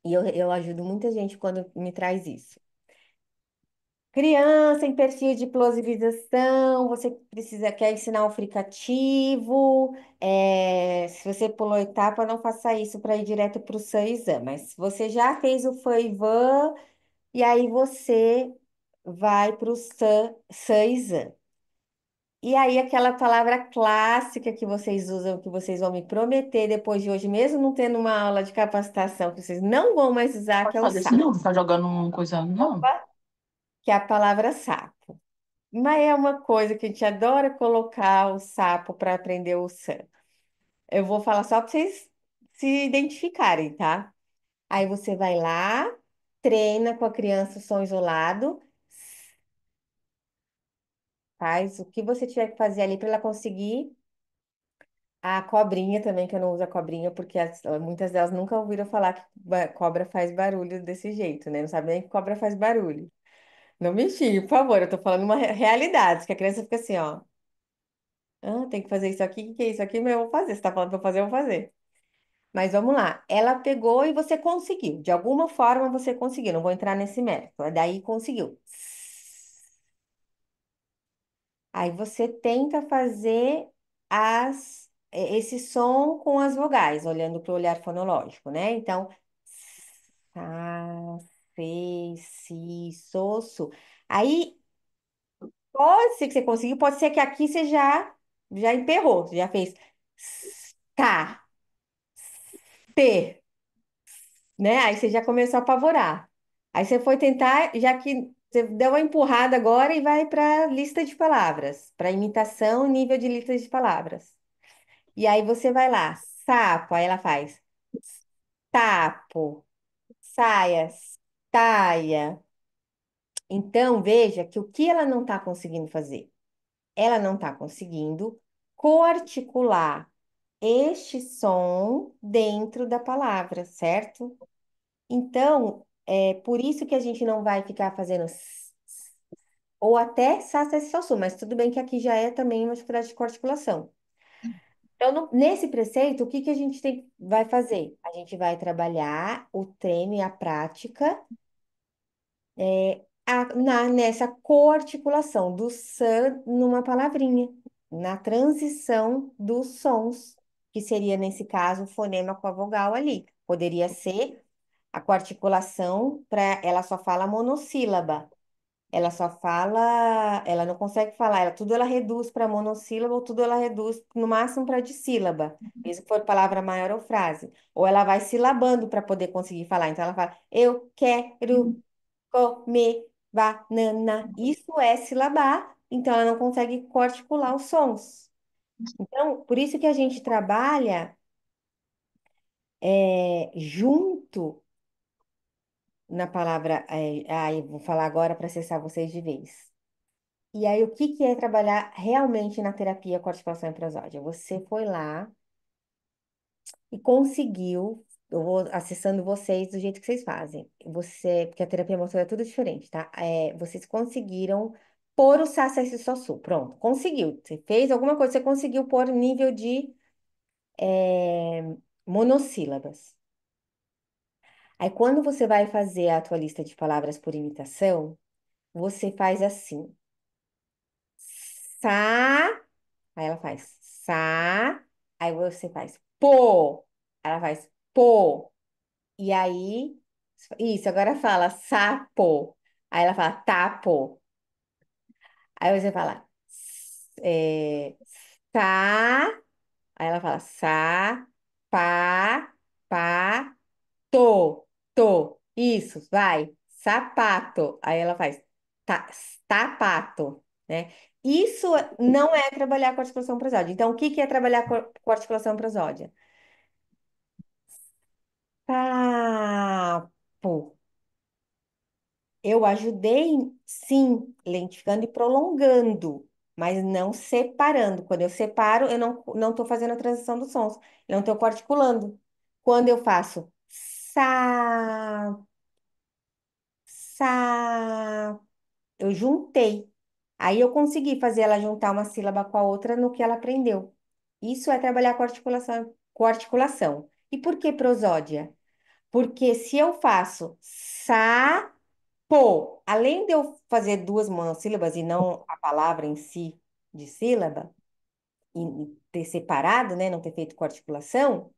e eu ajudo muita gente quando me traz isso. Criança em perfil de plosivização, você quer ensinar o fricativo. Se você pulou etapa, não faça isso para ir direto para o SAISAM. Mas se você já fez o FAIVAN, e aí você vai para o SAISAM. E aí aquela palavra clássica que vocês usam, que vocês vão me prometer depois de hoje, mesmo não tendo uma aula de capacitação, que vocês não vão mais usar, que Pode é o fazer isso sapo, não, você tá jogando uma coisa, não. que é a palavra sapo. Mas é uma coisa que a gente adora colocar o sapo para aprender o san. Eu vou falar só para vocês se identificarem, tá? Aí você vai lá, treina com a criança o som isolado, faz o que você tiver que fazer ali para ela conseguir. A cobrinha também, que eu não uso a cobrinha, porque muitas delas nunca ouviram falar que cobra faz barulho desse jeito, né? Não sabe nem que cobra faz barulho. Não me xingue, por favor, eu tô falando uma realidade, que a criança fica assim, ó. Ah, tem que fazer isso aqui, o que é isso aqui? Mas eu vou fazer. Você tá falando pra eu fazer, eu vou fazer. Mas vamos lá. Ela pegou e você conseguiu. De alguma forma você conseguiu. Não vou entrar nesse mérito. Daí conseguiu. Aí você tenta fazer esse som com as vogais, olhando para o olhar fonológico, né? Então, sa, se, si, so, su. Aí, pode ser que você conseguiu, pode ser que aqui você já emperrou, você já fez tá, te, né? Aí você já começou a apavorar. Aí você foi tentar, já que você deu uma empurrada agora e vai para lista de palavras, para imitação, nível de lista de palavras. E aí você vai lá, sapo, aí ela faz tapo, saia, saia. Então veja que o que ela não está conseguindo fazer? Ela não está conseguindo coarticular este som dentro da palavra, certo? Então, é por isso que a gente não vai ficar fazendo ou até sa, se, so, su, mas tudo bem que aqui já é também uma dificuldade de articulação. Então, nesse preceito, o que que a gente vai fazer? A gente vai trabalhar o treino e a prática nessa coarticulação do san numa palavrinha, na transição dos sons, que seria, nesse caso, o fonema com a vogal ali. Poderia ser a coarticulação para ela só fala monossílaba. ela só fala, ela não consegue falar, tudo ela reduz para monossílaba, ou tudo ela reduz no máximo para dissílaba, mesmo que for palavra maior ou frase. Ou ela vai silabando para poder conseguir falar. Então ela fala, eu quero comer banana. Isso é silabar, então ela não consegue articular os sons. Então, por isso que a gente trabalha junto na palavra. Aí vou falar agora para acessar vocês de vez. E aí, o que que é trabalhar realmente na terapia com articulação e prosódia? Você foi lá e conseguiu, eu vou acessando vocês do jeito que vocês fazem. Porque a terapia motora é tudo diferente, tá? Vocês conseguiram pôr o Sassa esse Sossu. Pronto, conseguiu. Você fez alguma coisa, você conseguiu pôr nível de é, monossílabas. Aí, quando você vai fazer a tua lista de palavras por imitação, você faz assim. Sa, aí ela faz sa, aí você faz pô, ela faz pô, e aí, isso, agora fala sapo, aí ela fala tapo, aí você fala é, sa, aí ela fala sa, pá, pá, tô, isso, vai, sapato. Aí ela faz tapato, né? Isso não é trabalhar com articulação prosódia. Então, o que que é trabalhar com articulação prosódia? Papo. Eu ajudei, sim, lentificando e prolongando, mas não separando. Quando eu separo, eu não estou fazendo a transição dos sons, eu não estou articulando. Quando eu faço sa, sa, eu juntei. Aí eu consegui fazer ela juntar uma sílaba com a outra no que ela aprendeu. Isso é trabalhar com articulação, com articulação. E por que prosódia? Porque se eu faço sapo, além de eu fazer duas monossílabas e não a palavra em si de sílaba, e ter separado, né, não ter feito com articulação,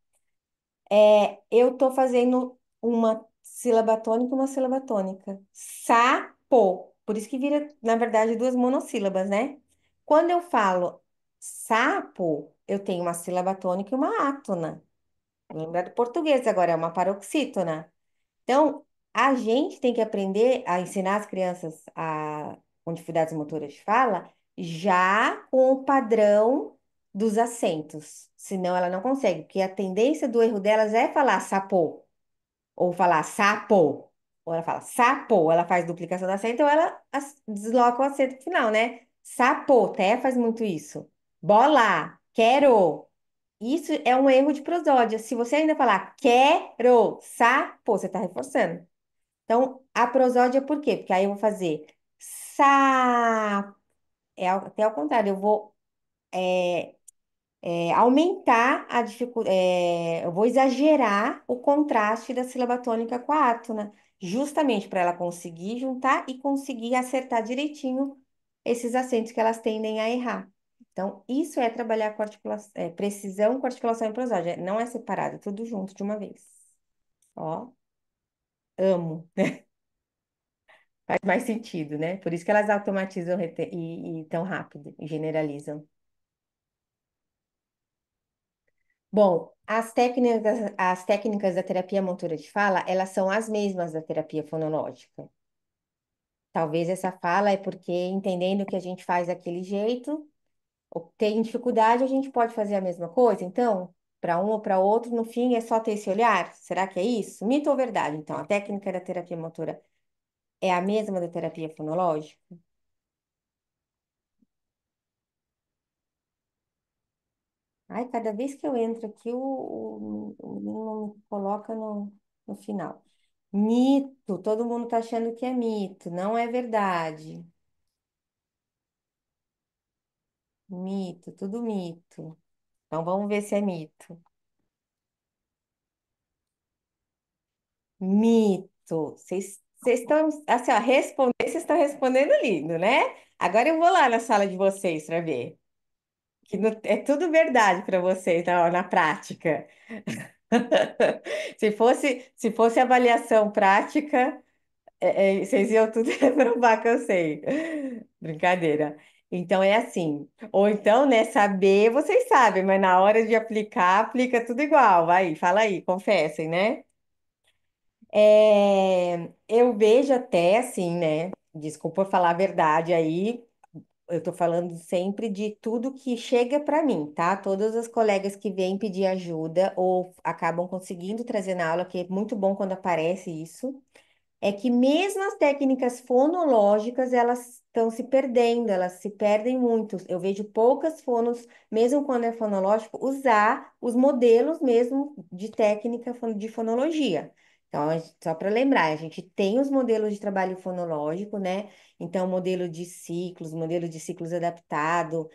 eu estou fazendo uma sílaba tônica e uma sílaba tônica. Sapo. Por isso que vira, na verdade, duas monossílabas, né? Quando eu falo sapo, eu tenho uma sílaba tônica e uma átona. Lembra do português agora, é uma paroxítona. Então, a gente tem que aprender a ensinar as crianças com dificuldades motoras de fala já com o padrão dos acentos. Senão ela não consegue, porque a tendência do erro delas é falar sapô, ou falar sapo, ou ela fala sapo, ela faz duplicação do acento, ou ela desloca o acento final, né? Sapo, até faz muito isso. Bola, quero. Isso é um erro de prosódia. Se você ainda falar quero, sapo, você está reforçando. Então, a prosódia por quê? Porque aí eu vou fazer sa, até ao contrário, eu vou aumentar a dificuldade, eu vou exagerar o contraste da sílaba tônica com a átona, justamente para ela conseguir juntar e conseguir acertar direitinho esses acentos que elas tendem a errar. Então, isso é trabalhar com precisão com articulação e prosódia. Não é separado, é tudo junto de uma vez. Ó, amo. Faz mais sentido, né? Por isso que elas automatizam e tão rápido e generalizam. Bom, as técnicas da terapia motora de fala, elas são as mesmas da terapia fonológica. Talvez essa fala é porque entendendo que a gente faz daquele jeito, ou tem dificuldade, a gente pode fazer a mesma coisa. Então, para um ou para outro, no fim é só ter esse olhar? Será que é isso? Mito ou verdade? Então, a técnica da terapia motora é a mesma da terapia fonológica? Ai, cada vez que eu entro aqui, o menino me coloca no final. Mito, todo mundo tá achando que é mito, não é verdade. Mito, tudo mito. Então vamos ver se é mito. Mito. Vocês estão, assim, ó, vocês estão respondendo lindo, né? Agora eu vou lá na sala de vocês para ver. Que é tudo verdade para vocês na prática. Se fosse avaliação prática. Vocês iam tudo reprovar que eu sei. Brincadeira. Então é assim. Ou então, né, saber, vocês sabem, mas na hora de aplicar, aplica tudo igual. Vai, fala aí, confessem, né? Eu vejo até assim, né? Desculpa falar a verdade aí. Eu tô falando sempre de tudo que chega para mim, tá? Todas as colegas que vêm pedir ajuda ou acabam conseguindo trazer na aula, que é muito bom quando aparece isso. É que mesmo as técnicas fonológicas, elas estão se perdendo, elas se perdem muito. Eu vejo poucas fonos, mesmo quando é fonológico, usar os modelos mesmo de técnica de fonologia. Então, só para lembrar, a gente tem os modelos de trabalho fonológico, né? Então, modelo de ciclos adaptado,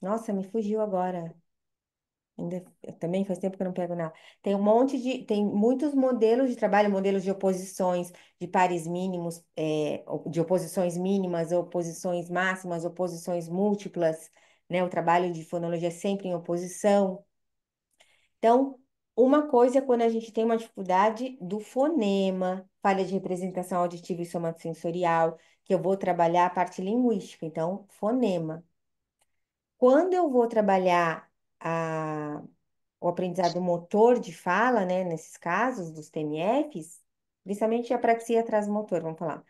nossa, me fugiu agora. Também faz tempo que eu não pego nada. Tem muitos modelos de trabalho, modelos de oposições de pares mínimos, de oposições mínimas, oposições máximas, oposições múltiplas, né? O trabalho de fonologia é sempre em oposição. Então, uma coisa é quando a gente tem uma dificuldade do fonema, falha de representação auditiva e somatosensorial, que eu vou trabalhar a parte linguística, então, fonema. Quando eu vou trabalhar o aprendizado motor de fala, né, nesses casos dos TMFs, principalmente a apraxia transmotor, vamos falar,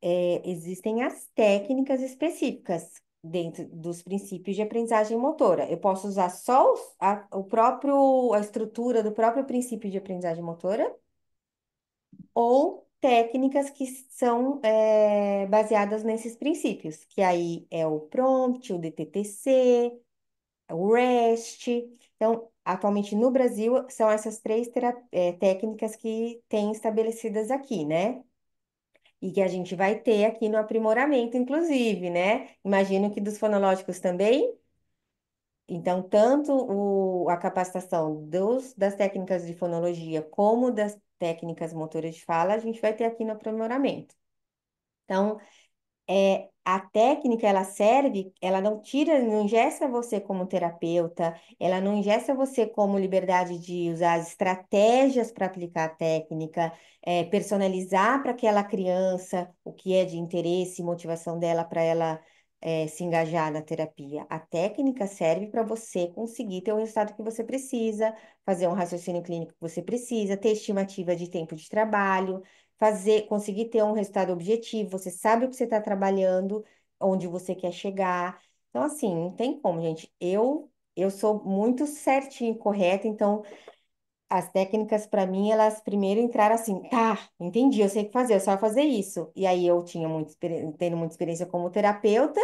existem as técnicas específicas dentro dos princípios de aprendizagem motora. Eu posso usar só a estrutura do próprio princípio de aprendizagem motora ou técnicas que são baseadas nesses princípios, que aí é o prompt, o DTTC, o REST. Então, atualmente no Brasil, são essas três técnicas que têm estabelecidas aqui, né? E que a gente vai ter aqui no aprimoramento, inclusive, né? Imagino que dos fonológicos também. Então, tanto a capacitação das técnicas de fonologia como das técnicas motoras de fala, a gente vai ter aqui no aprimoramento. Então, a técnica, ela serve, ela não tira, não engessa você como terapeuta, ela não engessa você como liberdade de usar as estratégias para aplicar a técnica, personalizar para aquela criança o que é de interesse e motivação dela para ela se engajar na terapia. A técnica serve para você conseguir ter o resultado que você precisa, fazer um raciocínio clínico que você precisa, ter estimativa de tempo de trabalho, conseguir ter um resultado objetivo, você sabe o que você está trabalhando, onde você quer chegar. Então, assim, não tem como, gente. Eu sou muito certinha e correta, então as técnicas para mim, elas primeiro entraram assim, tá, entendi, eu sei o que fazer, é só fazer isso. E aí eu tinha tendo muita experiência como terapeuta,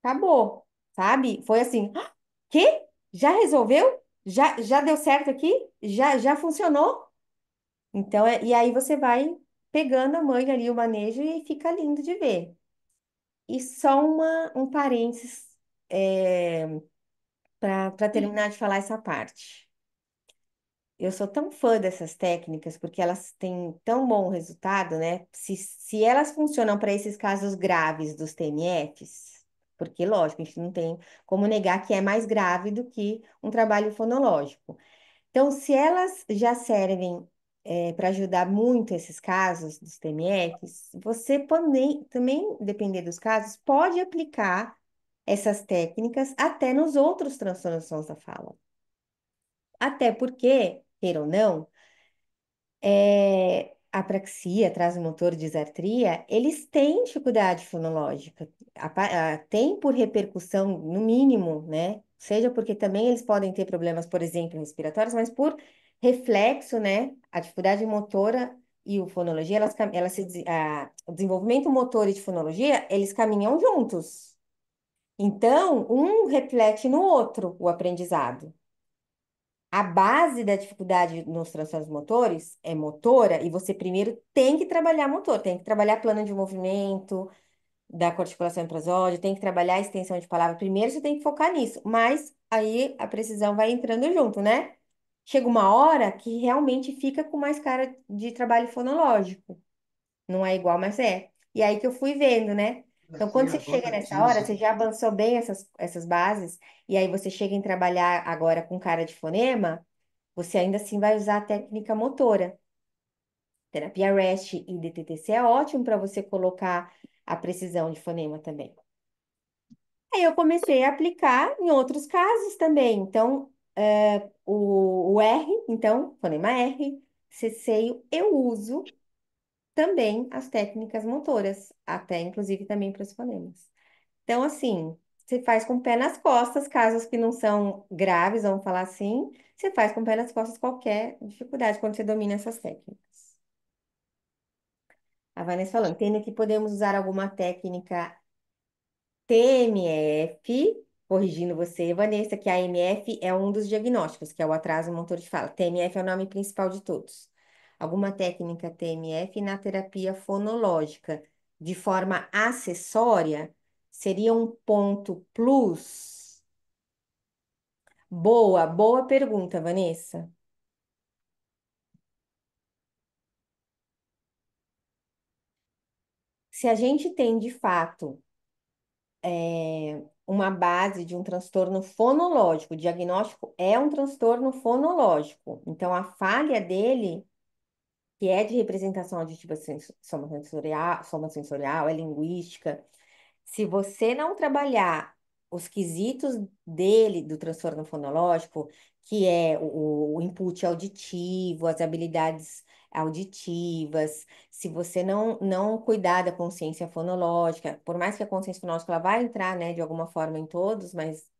acabou, sabe? Foi assim, "Ah, quê? Já resolveu? Já deu certo aqui? Já funcionou?" Então, e aí você vai pegando a manha ali, o manejo, e fica lindo de ver. E só um parênteses para terminar de falar essa parte. Eu sou tão fã dessas técnicas porque elas têm tão bom resultado, né? Se elas funcionam para esses casos graves dos TMFs, porque, lógico, a gente não tem como negar que é mais grave do que um trabalho fonológico. Então, se elas já servem para ajudar muito esses casos dos TMFs, você também, depender dos casos, pode aplicar essas técnicas até nos outros transtornos da fala. Até porque, queira ou não, apraxia, motor, disartria, eles têm dificuldade fonológica. Tem por repercussão, no mínimo, né? Seja porque também eles podem ter problemas, por exemplo, respiratórios, mas por reflexo, né? A dificuldade motora e o fonologia, o desenvolvimento motor e de fonologia, eles caminham juntos. Então, um reflete no outro o aprendizado. A base da dificuldade nos transtornos motores é motora, e você primeiro tem que trabalhar motor, tem que trabalhar plano de movimento da corticulação prosódia, tem que trabalhar a extensão de palavra. Primeiro você tem que focar nisso, mas aí a precisão vai entrando junto, né? Chega uma hora que realmente fica com mais cara de trabalho fonológico. Não é igual, mas é. E aí que eu fui vendo, né? Então, quando você chega nessa hora, você já avançou bem essas bases, e aí você chega em trabalhar agora com cara de fonema. você ainda assim vai usar a técnica motora. Terapia REST e DTTC é ótimo para você colocar a precisão de fonema também. Aí eu comecei a aplicar em outros casos também. Então, o R, então, fonema R, ceceio, eu uso também as técnicas motoras, até inclusive também para os fonemas. Então, assim, você faz com o pé nas costas, casos que não são graves, vamos falar assim, você faz com o pé nas costas qualquer dificuldade quando você domina essas técnicas. A Vanessa falando, entendo que podemos usar alguma técnica TMF, corrigindo você, Vanessa, que a AMF é um dos diagnósticos, que é o atraso motor de fala. TMF é o nome principal de todos. Alguma técnica TMF na terapia fonológica, de forma acessória, seria um ponto plus? Boa, boa pergunta, Vanessa. Se a gente tem, de fato, uma base de um transtorno fonológico. O diagnóstico é um transtorno fonológico. Então, a falha dele, que é de representação auditiva somassensorial, é linguística. Se você não trabalhar os quesitos dele, do transtorno fonológico, que é o input auditivo, as habilidades auditivas, se você não cuidar da consciência fonológica, por mais que a consciência fonológica ela vai entrar, né, de alguma forma em todos, mas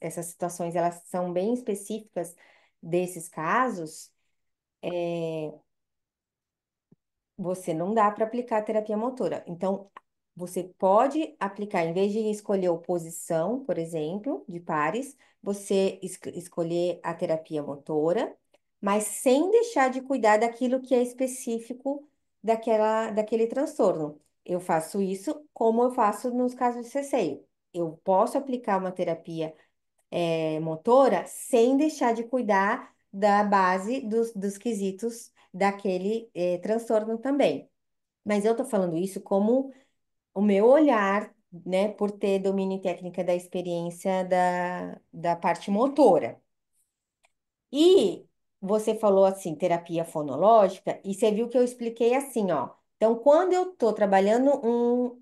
essas situações elas são bem específicas desses casos, você não dá para aplicar a terapia motora. Então, você pode aplicar, em vez de escolher oposição, por exemplo, de pares, você escolher a terapia motora, mas sem deixar de cuidar daquilo que é específico daquele transtorno. Eu faço isso como eu faço nos casos de ceceio. Eu posso aplicar uma terapia motora sem deixar de cuidar da base dos quesitos daquele transtorno também. Mas eu tô falando isso como o meu olhar, né, por ter domínio e técnica da experiência da parte motora. E você falou assim, terapia fonológica, e você viu que eu expliquei assim, ó. Então, quando eu estou trabalhando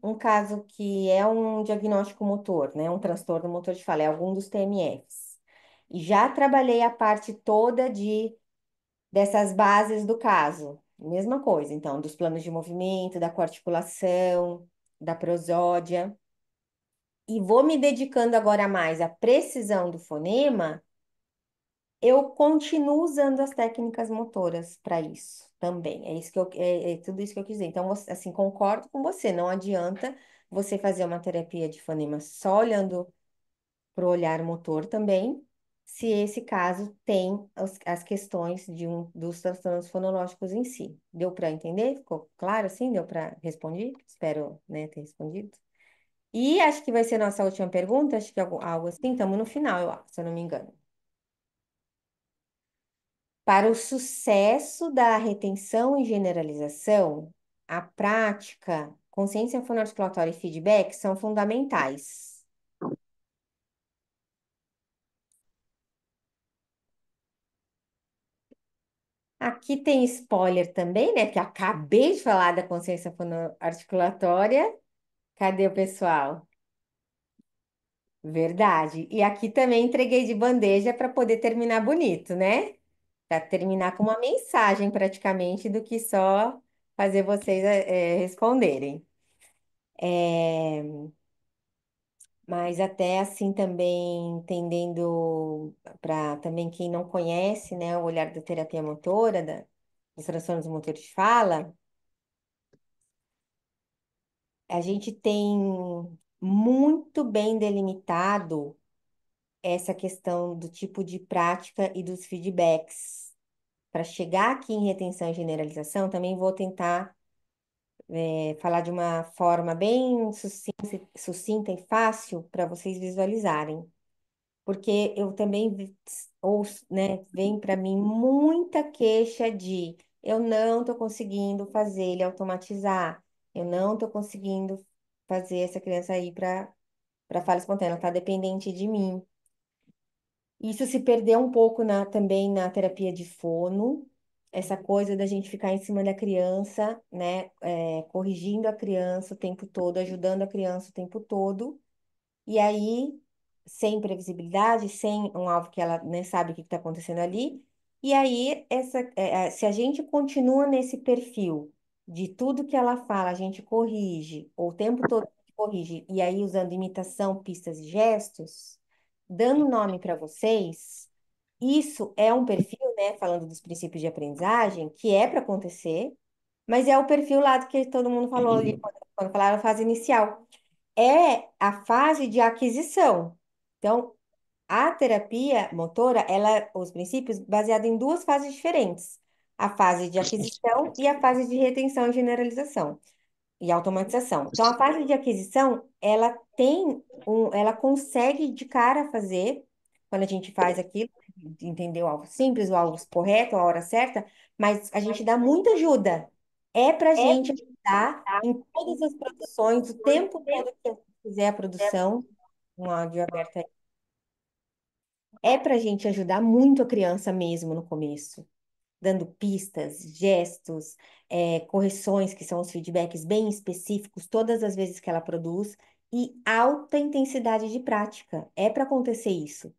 um caso que é um diagnóstico motor, né, um transtorno motor de fala, é algum dos TMFs, e já trabalhei a parte toda dessas bases do caso, mesma coisa, então, dos planos de movimento, da coarticulação, da prosódia, e vou me dedicando agora mais à precisão do fonema, eu continuo usando as técnicas motoras para isso também. É isso que é tudo isso que eu quis dizer. Então, assim, concordo com você. Não adianta você fazer uma terapia de fonema só olhando para o olhar motor também, se esse caso tem as questões dos transtornos fonológicos em si. Deu para entender? Ficou claro assim? Deu para responder? Espero, né, ter respondido. E acho que vai ser nossa última pergunta, acho que algo assim, estamos no final, eu acho, se eu não me engano. Para o sucesso da retenção e generalização, a prática, consciência fonoarticulatória e feedback são fundamentais. Aqui tem spoiler também, né? Que eu acabei de falar da consciência fonoarticulatória. Cadê o pessoal? Verdade. E aqui também entreguei de bandeja para poder terminar bonito, né? Para terminar com uma mensagem praticamente do que só fazer vocês responderem. É, mas até assim também entendendo para também quem não conhece, né, o olhar da terapia motora, dos transtornos motores de fala, a gente tem muito bem delimitado essa questão do tipo de prática e dos feedbacks. Para chegar aqui em retenção e generalização, também vou tentar falar de uma forma bem sucinta e fácil para vocês visualizarem. Porque eu também ouço, né, vem para mim muita queixa de eu não estou conseguindo fazer ele automatizar, eu não estou conseguindo fazer essa criança ir para fala espontânea, ela está dependente de mim. Isso se perdeu um pouco também na terapia de fono, essa coisa da gente ficar em cima da criança, né? Corrigindo a criança o tempo todo, ajudando a criança o tempo todo. E aí, sem previsibilidade, sem um alvo que ela nem sabe o que está acontecendo ali. E aí, se a gente continua nesse perfil de tudo que ela fala, a gente corrige, ou o tempo todo a gente corrige, e aí usando imitação, pistas e gestos, dando nome para vocês, isso é um perfil, né, falando dos princípios de aprendizagem, que é para acontecer, mas é o perfil lá do que todo mundo falou ali, quando falaram a fase inicial é a fase de aquisição. Então, a terapia motora, os princípios baseados em duas fases diferentes: a fase de aquisição e a fase de retenção e generalização e automatização. Então, a fase de aquisição, ela consegue de cara fazer quando a gente faz aquilo, entender o alvo simples, o alvo correto, a hora certa, mas a gente dá muita ajuda. É para a gente ajudar em todas as produções, o tempo todo que eu fizer a produção, um áudio aberto aí. É para a gente ajudar muito a criança mesmo no começo, dando pistas, gestos, correções, que são os feedbacks bem específicos, todas as vezes que ela produz, e alta intensidade de prática. É para acontecer isso.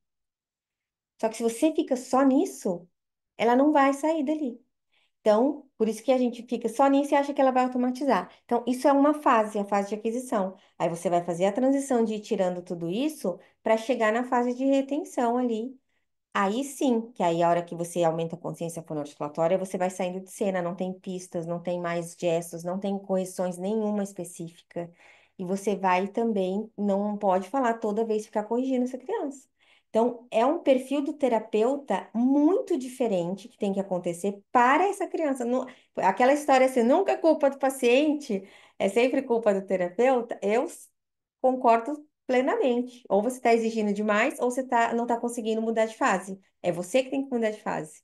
Só que se você fica só nisso, ela não vai sair dali. Então, por isso que a gente fica só nisso e acha que ela vai automatizar. Então, isso é uma fase, a fase de aquisição. Aí você vai fazer a transição de ir tirando tudo isso para chegar na fase de retenção ali. Aí sim, que aí a hora que você aumenta a consciência fonoarticulatória, você vai saindo de cena, não tem pistas, não tem mais gestos, não tem correções nenhuma específica. E você vai também, não pode falar toda vez ficar corrigindo essa criança. Então, é um perfil do terapeuta muito diferente que tem que acontecer para essa criança. Aquela história assim, nunca é culpa do paciente, é sempre culpa do terapeuta. Eu concordo plenamente. Ou você está exigindo demais, ou não está conseguindo mudar de fase. É você que tem que mudar de fase.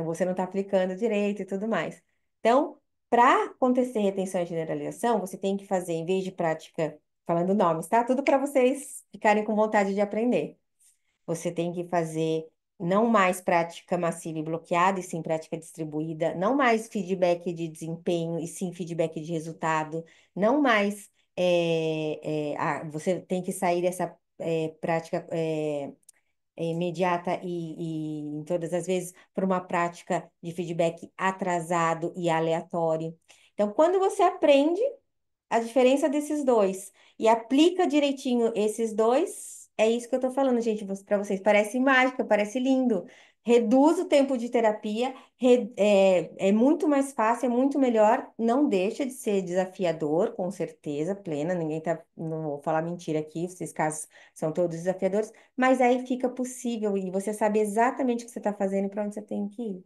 Você não está aplicando direito e tudo mais. Então, para acontecer retenção e generalização, você tem que fazer, em vez de prática, falando nomes, tá? Tudo para vocês ficarem com vontade de aprender. Você tem que fazer não mais prática massiva e bloqueada, e sim prática distribuída, não mais feedback de desempenho, e sim feedback de resultado, não mais. Você tem que sair dessa prática imediata e todas as vezes para uma prática de feedback atrasado e aleatório. Então, quando você aprende a diferença desses dois e aplica direitinho esses dois, é isso que eu tô falando, gente, para vocês. Parece mágica, parece lindo. Reduz o tempo de terapia, é muito mais fácil, é muito melhor. Não deixa de ser desafiador, com certeza, plena. Ninguém tá, não vou falar mentira aqui, esses casos são todos desafiadores, mas aí fica possível e você sabe exatamente o que você está fazendo e para onde você tem que ir.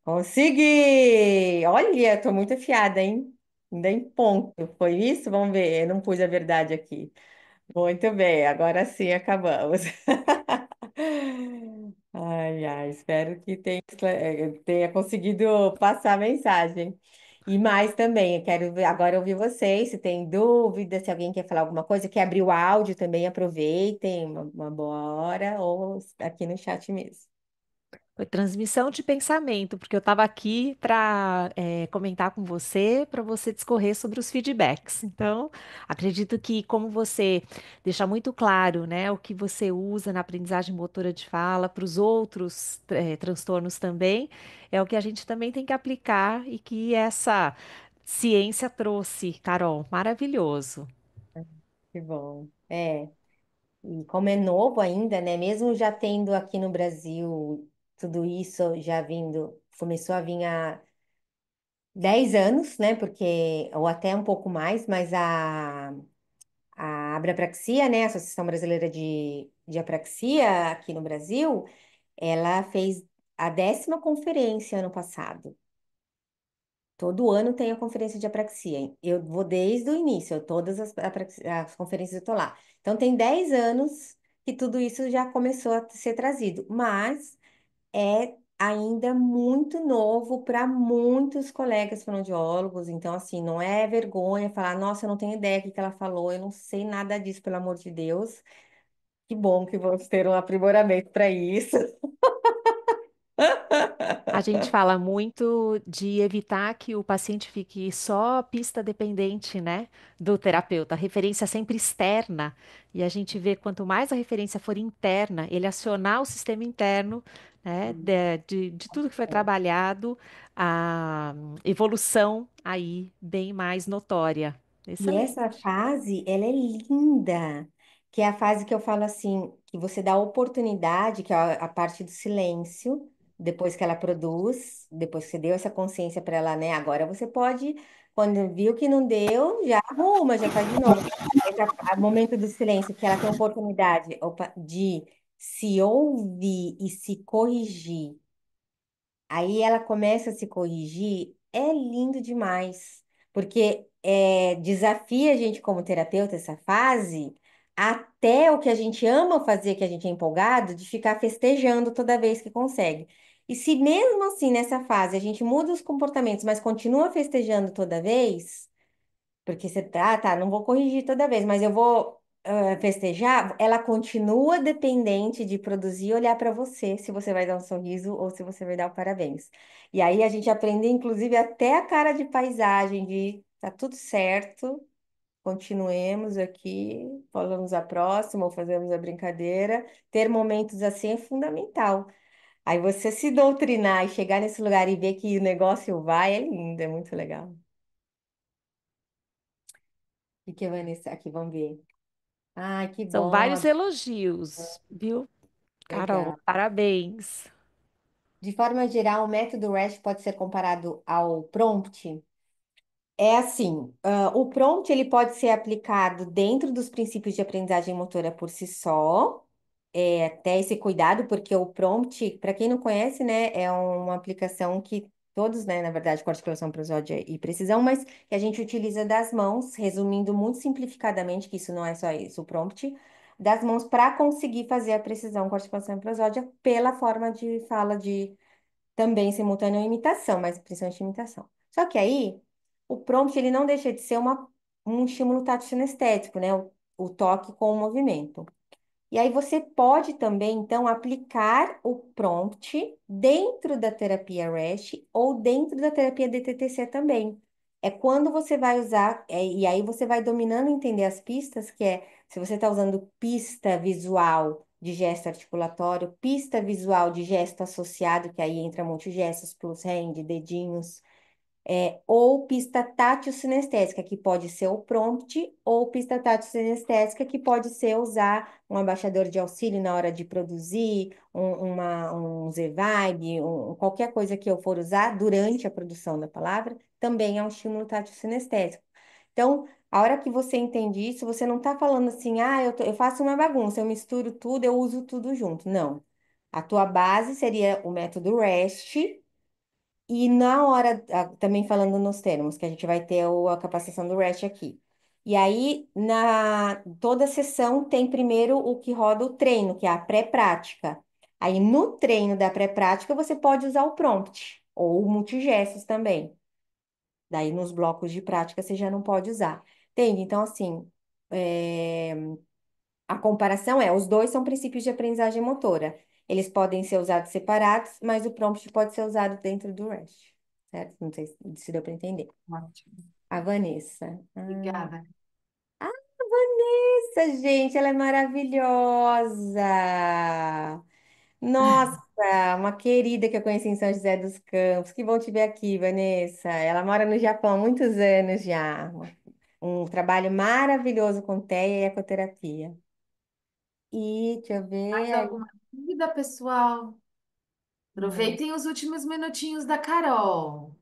Consegui! Olha, tô muito afiada, hein? Ainda em ponto. Foi isso? Vamos ver. Eu não pus a verdade aqui. Muito bem, agora sim acabamos. Ai, ai, espero que tenha conseguido passar a mensagem. E mais também, eu quero agora ouvir vocês, se tem dúvida, se alguém quer falar alguma coisa, quer abrir o áudio também, aproveitem, uma boa hora, ou aqui no chat mesmo. Foi transmissão de pensamento, porque eu estava aqui para comentar com você, para você discorrer sobre os feedbacks. Então, acredito que como você deixa muito claro, né, o que você usa na aprendizagem motora de fala para os outros transtornos também, é o que a gente também tem que aplicar e que essa ciência trouxe, Carol, maravilhoso. Que bom. E como é novo ainda, né? Mesmo já tendo aqui no Brasil tudo isso já vindo, começou a vir há 10 anos, né? Porque, ou até um pouco mais, mas a Abrapraxia, né? A Associação Brasileira de Apraxia aqui no Brasil, ela fez a 10ª conferência ano passado. Todo ano tem a conferência de apraxia, hein? Eu vou desde o início, todas as conferências eu tô lá. Então, tem 10 anos que tudo isso já começou a ser trazido, mas é ainda muito novo para muitos colegas fonoaudiólogos. Então, assim, não é vergonha falar, nossa, eu não tenho ideia do que ela falou, eu não sei nada disso, pelo amor de Deus. Que bom que vamos ter um aprimoramento para isso. A gente fala muito de evitar que o paciente fique só pista dependente, né, do terapeuta. A referência sempre externa. E a gente vê quanto mais a referência for interna, ele acionar o sistema interno, né, de tudo que foi trabalhado, a evolução aí bem mais notória. E essa Excelente. fase, ela é linda, que é a fase que eu falo assim, que você dá oportunidade, que é a parte do silêncio, depois que ela produz, depois que você deu essa consciência para ela, né? Agora você pode, quando viu que não deu, já arruma, já faz de novo. Esse é o momento do silêncio, que ela tem oportunidade, opa, de se ouvir e se corrigir. Aí ela começa a se corrigir, é lindo demais, porque desafia a gente como terapeuta essa fase, até o que a gente ama fazer, que a gente é empolgado, de ficar festejando toda vez que consegue. E se mesmo assim, nessa fase, a gente muda os comportamentos, mas continua festejando toda vez, porque você tá, não vou corrigir toda vez, mas eu vou festejar. Ela continua dependente de produzir e olhar para você, se você vai dar um sorriso ou se você vai dar o parabéns. E aí a gente aprende, inclusive, até a cara de paisagem, de tá tudo certo, continuemos aqui, falamos a próxima ou fazemos a brincadeira. Ter momentos assim é fundamental. Aí você se doutrinar e chegar nesse lugar e ver que o negócio vai, é lindo, é muito legal. O que, Vanessa? Aqui, vamos ver. Ai, que São bom, vários elogios, viu, Carol? legal. Parabéns. De forma geral, o método REST pode ser comparado ao prompt? É assim, o prompt ele pode ser aplicado dentro dos princípios de aprendizagem motora por si só, até esse cuidado, porque o prompt, para quem não conhece, né, é uma aplicação que todos, né, na verdade, com articulação prosódia e precisão, mas que a gente utiliza das mãos, resumindo muito simplificadamente, que isso não é só isso, o prompt, das mãos para conseguir fazer a precisão com articulação prosódia pela forma de fala de também simultânea imitação, mas principalmente imitação. Só que aí, o prompt ele não deixa de ser um estímulo tátil sinestésico, né? O toque com o movimento. E aí você pode também, então, aplicar o prompt dentro da terapia REST ou dentro da terapia DTTC também. É quando você vai usar, e aí você vai dominando e entender as pistas, que é se você está usando pista visual de gesto articulatório, pista visual de gesto associado, que aí entra multigestos, plus hand, dedinhos, ou pista tátil sinestésica, que pode ser o prompt, ou pista tátil sinestésica, que pode ser usar um abaixador de auxílio na hora de produzir, um Z-Vibe, qualquer coisa que eu for usar durante a produção da palavra, também é um estímulo tátil sinestésico. Então, a hora que você entende isso, você não está falando assim, ah, eu faço uma bagunça, eu misturo tudo, eu uso tudo junto. Não. A tua base seria o método REST, e na hora, também falando nos termos, que a gente vai ter a capacitação do REST aqui. E aí, toda sessão tem primeiro o que roda o treino, que é a pré-prática. Aí, no treino da pré-prática, você pode usar o prompt, ou multigestos também. Daí, nos blocos de prática, você já não pode usar. Entende? Então, assim, a comparação é, os dois são princípios de aprendizagem motora. Eles podem ser usados separados, mas o prompt pode ser usado dentro do REST, certo? Não sei se deu para entender. Ótimo. A Vanessa. Obrigada. Vanessa, gente, ela é maravilhosa. Nossa, uma querida que eu conheci em São José dos Campos. Que bom te ver aqui, Vanessa. Ela mora no Japão há muitos anos já. Um trabalho maravilhoso com TEA e ecoterapia. E deixa eu Mais ver. alguma dúvida, pessoal? Não. Aproveitem os últimos minutinhos da Carol.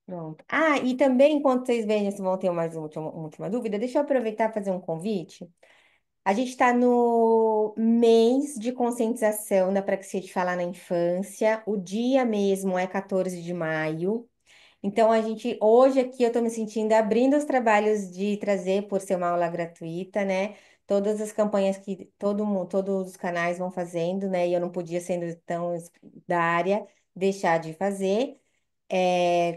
Pronto. Ah, e também, enquanto vocês veem se vão ter mais uma última dúvida, deixa eu aproveitar e fazer um convite. A gente está no mês de conscientização da praxia de falar na infância. O dia mesmo é 14 de maio. Então, hoje aqui eu estou me sentindo abrindo os trabalhos de trazer, por ser uma aula gratuita, né? Todas as campanhas que todo mundo, todos os canais vão fazendo, né? E eu não podia, sendo tão da área, deixar de fazer.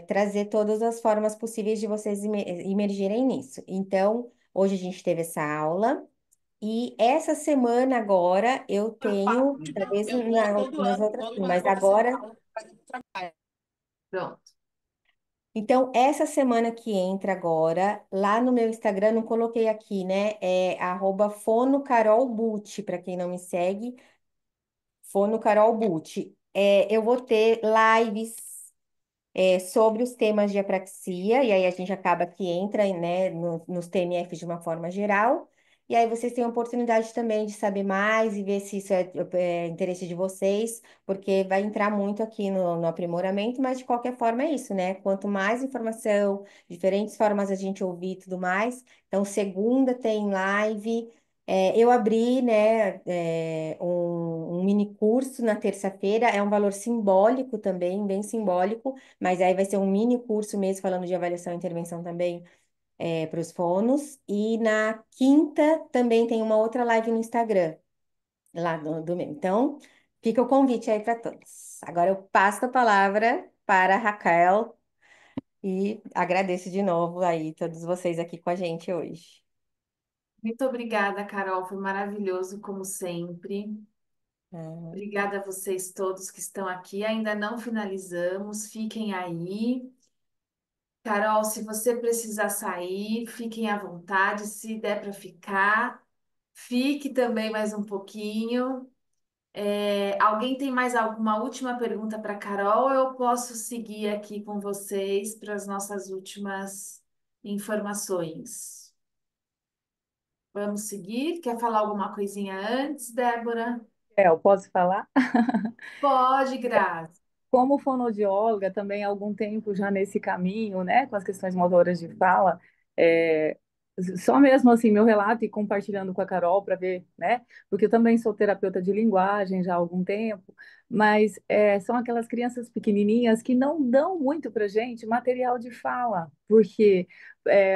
Trazer todas as formas possíveis de vocês imergirem nisso. Então, hoje a gente teve essa aula. E essa semana agora eu tenho, talvez Eu vou todo nas ano, outras, todo sim, ano eu mas vou para São agora. Paulo fazer trabalho. Pronto. Então, essa semana que entra agora, lá no meu Instagram, não coloquei aqui, né? É @fonocarolbucci, para quem não me segue, fonocarolbucci. Eu vou ter lives sobre os temas de apraxia, e aí a gente acaba que entra, né, nos TNFs de uma forma geral, e aí vocês têm a oportunidade também de saber mais e ver se isso é interesse de vocês, porque vai entrar muito aqui no aprimoramento, mas de qualquer forma é isso, né? Quanto mais informação, diferentes formas a gente ouvir e tudo mais. Então, segunda tem live. Eu abri, né, um mini curso na terça-feira, é um valor simbólico também, bem simbólico, mas aí vai ser um mini curso mesmo falando de avaliação e intervenção também para os fonos. E na quinta também tem uma outra live no Instagram, lá do meu. Então, fica o convite aí para todos. Agora eu passo a palavra para a Raquel e agradeço de novo aí todos vocês aqui com a gente hoje. Muito obrigada, Carol. Foi maravilhoso, como sempre. Ah, Obrigada a vocês todos que estão aqui. Ainda não finalizamos, fiquem aí. Carol, se você precisar sair, fiquem à vontade. Se der para ficar, fique também mais um pouquinho. Alguém tem mais alguma última pergunta para Carol? Ou eu posso seguir aqui com vocês para as nossas últimas informações? Vamos seguir? Quer falar alguma coisinha antes, Débora? Eu posso falar? Pode, Grazi. Como fonoaudióloga, também há algum tempo já nesse caminho, né, com as questões motoras de fala, é, só mesmo assim, meu relato e compartilhando com a Carol para ver, né, porque eu também sou terapeuta de linguagem já há algum tempo, mas são aquelas crianças pequenininhas que não dão muito para gente material de fala, porque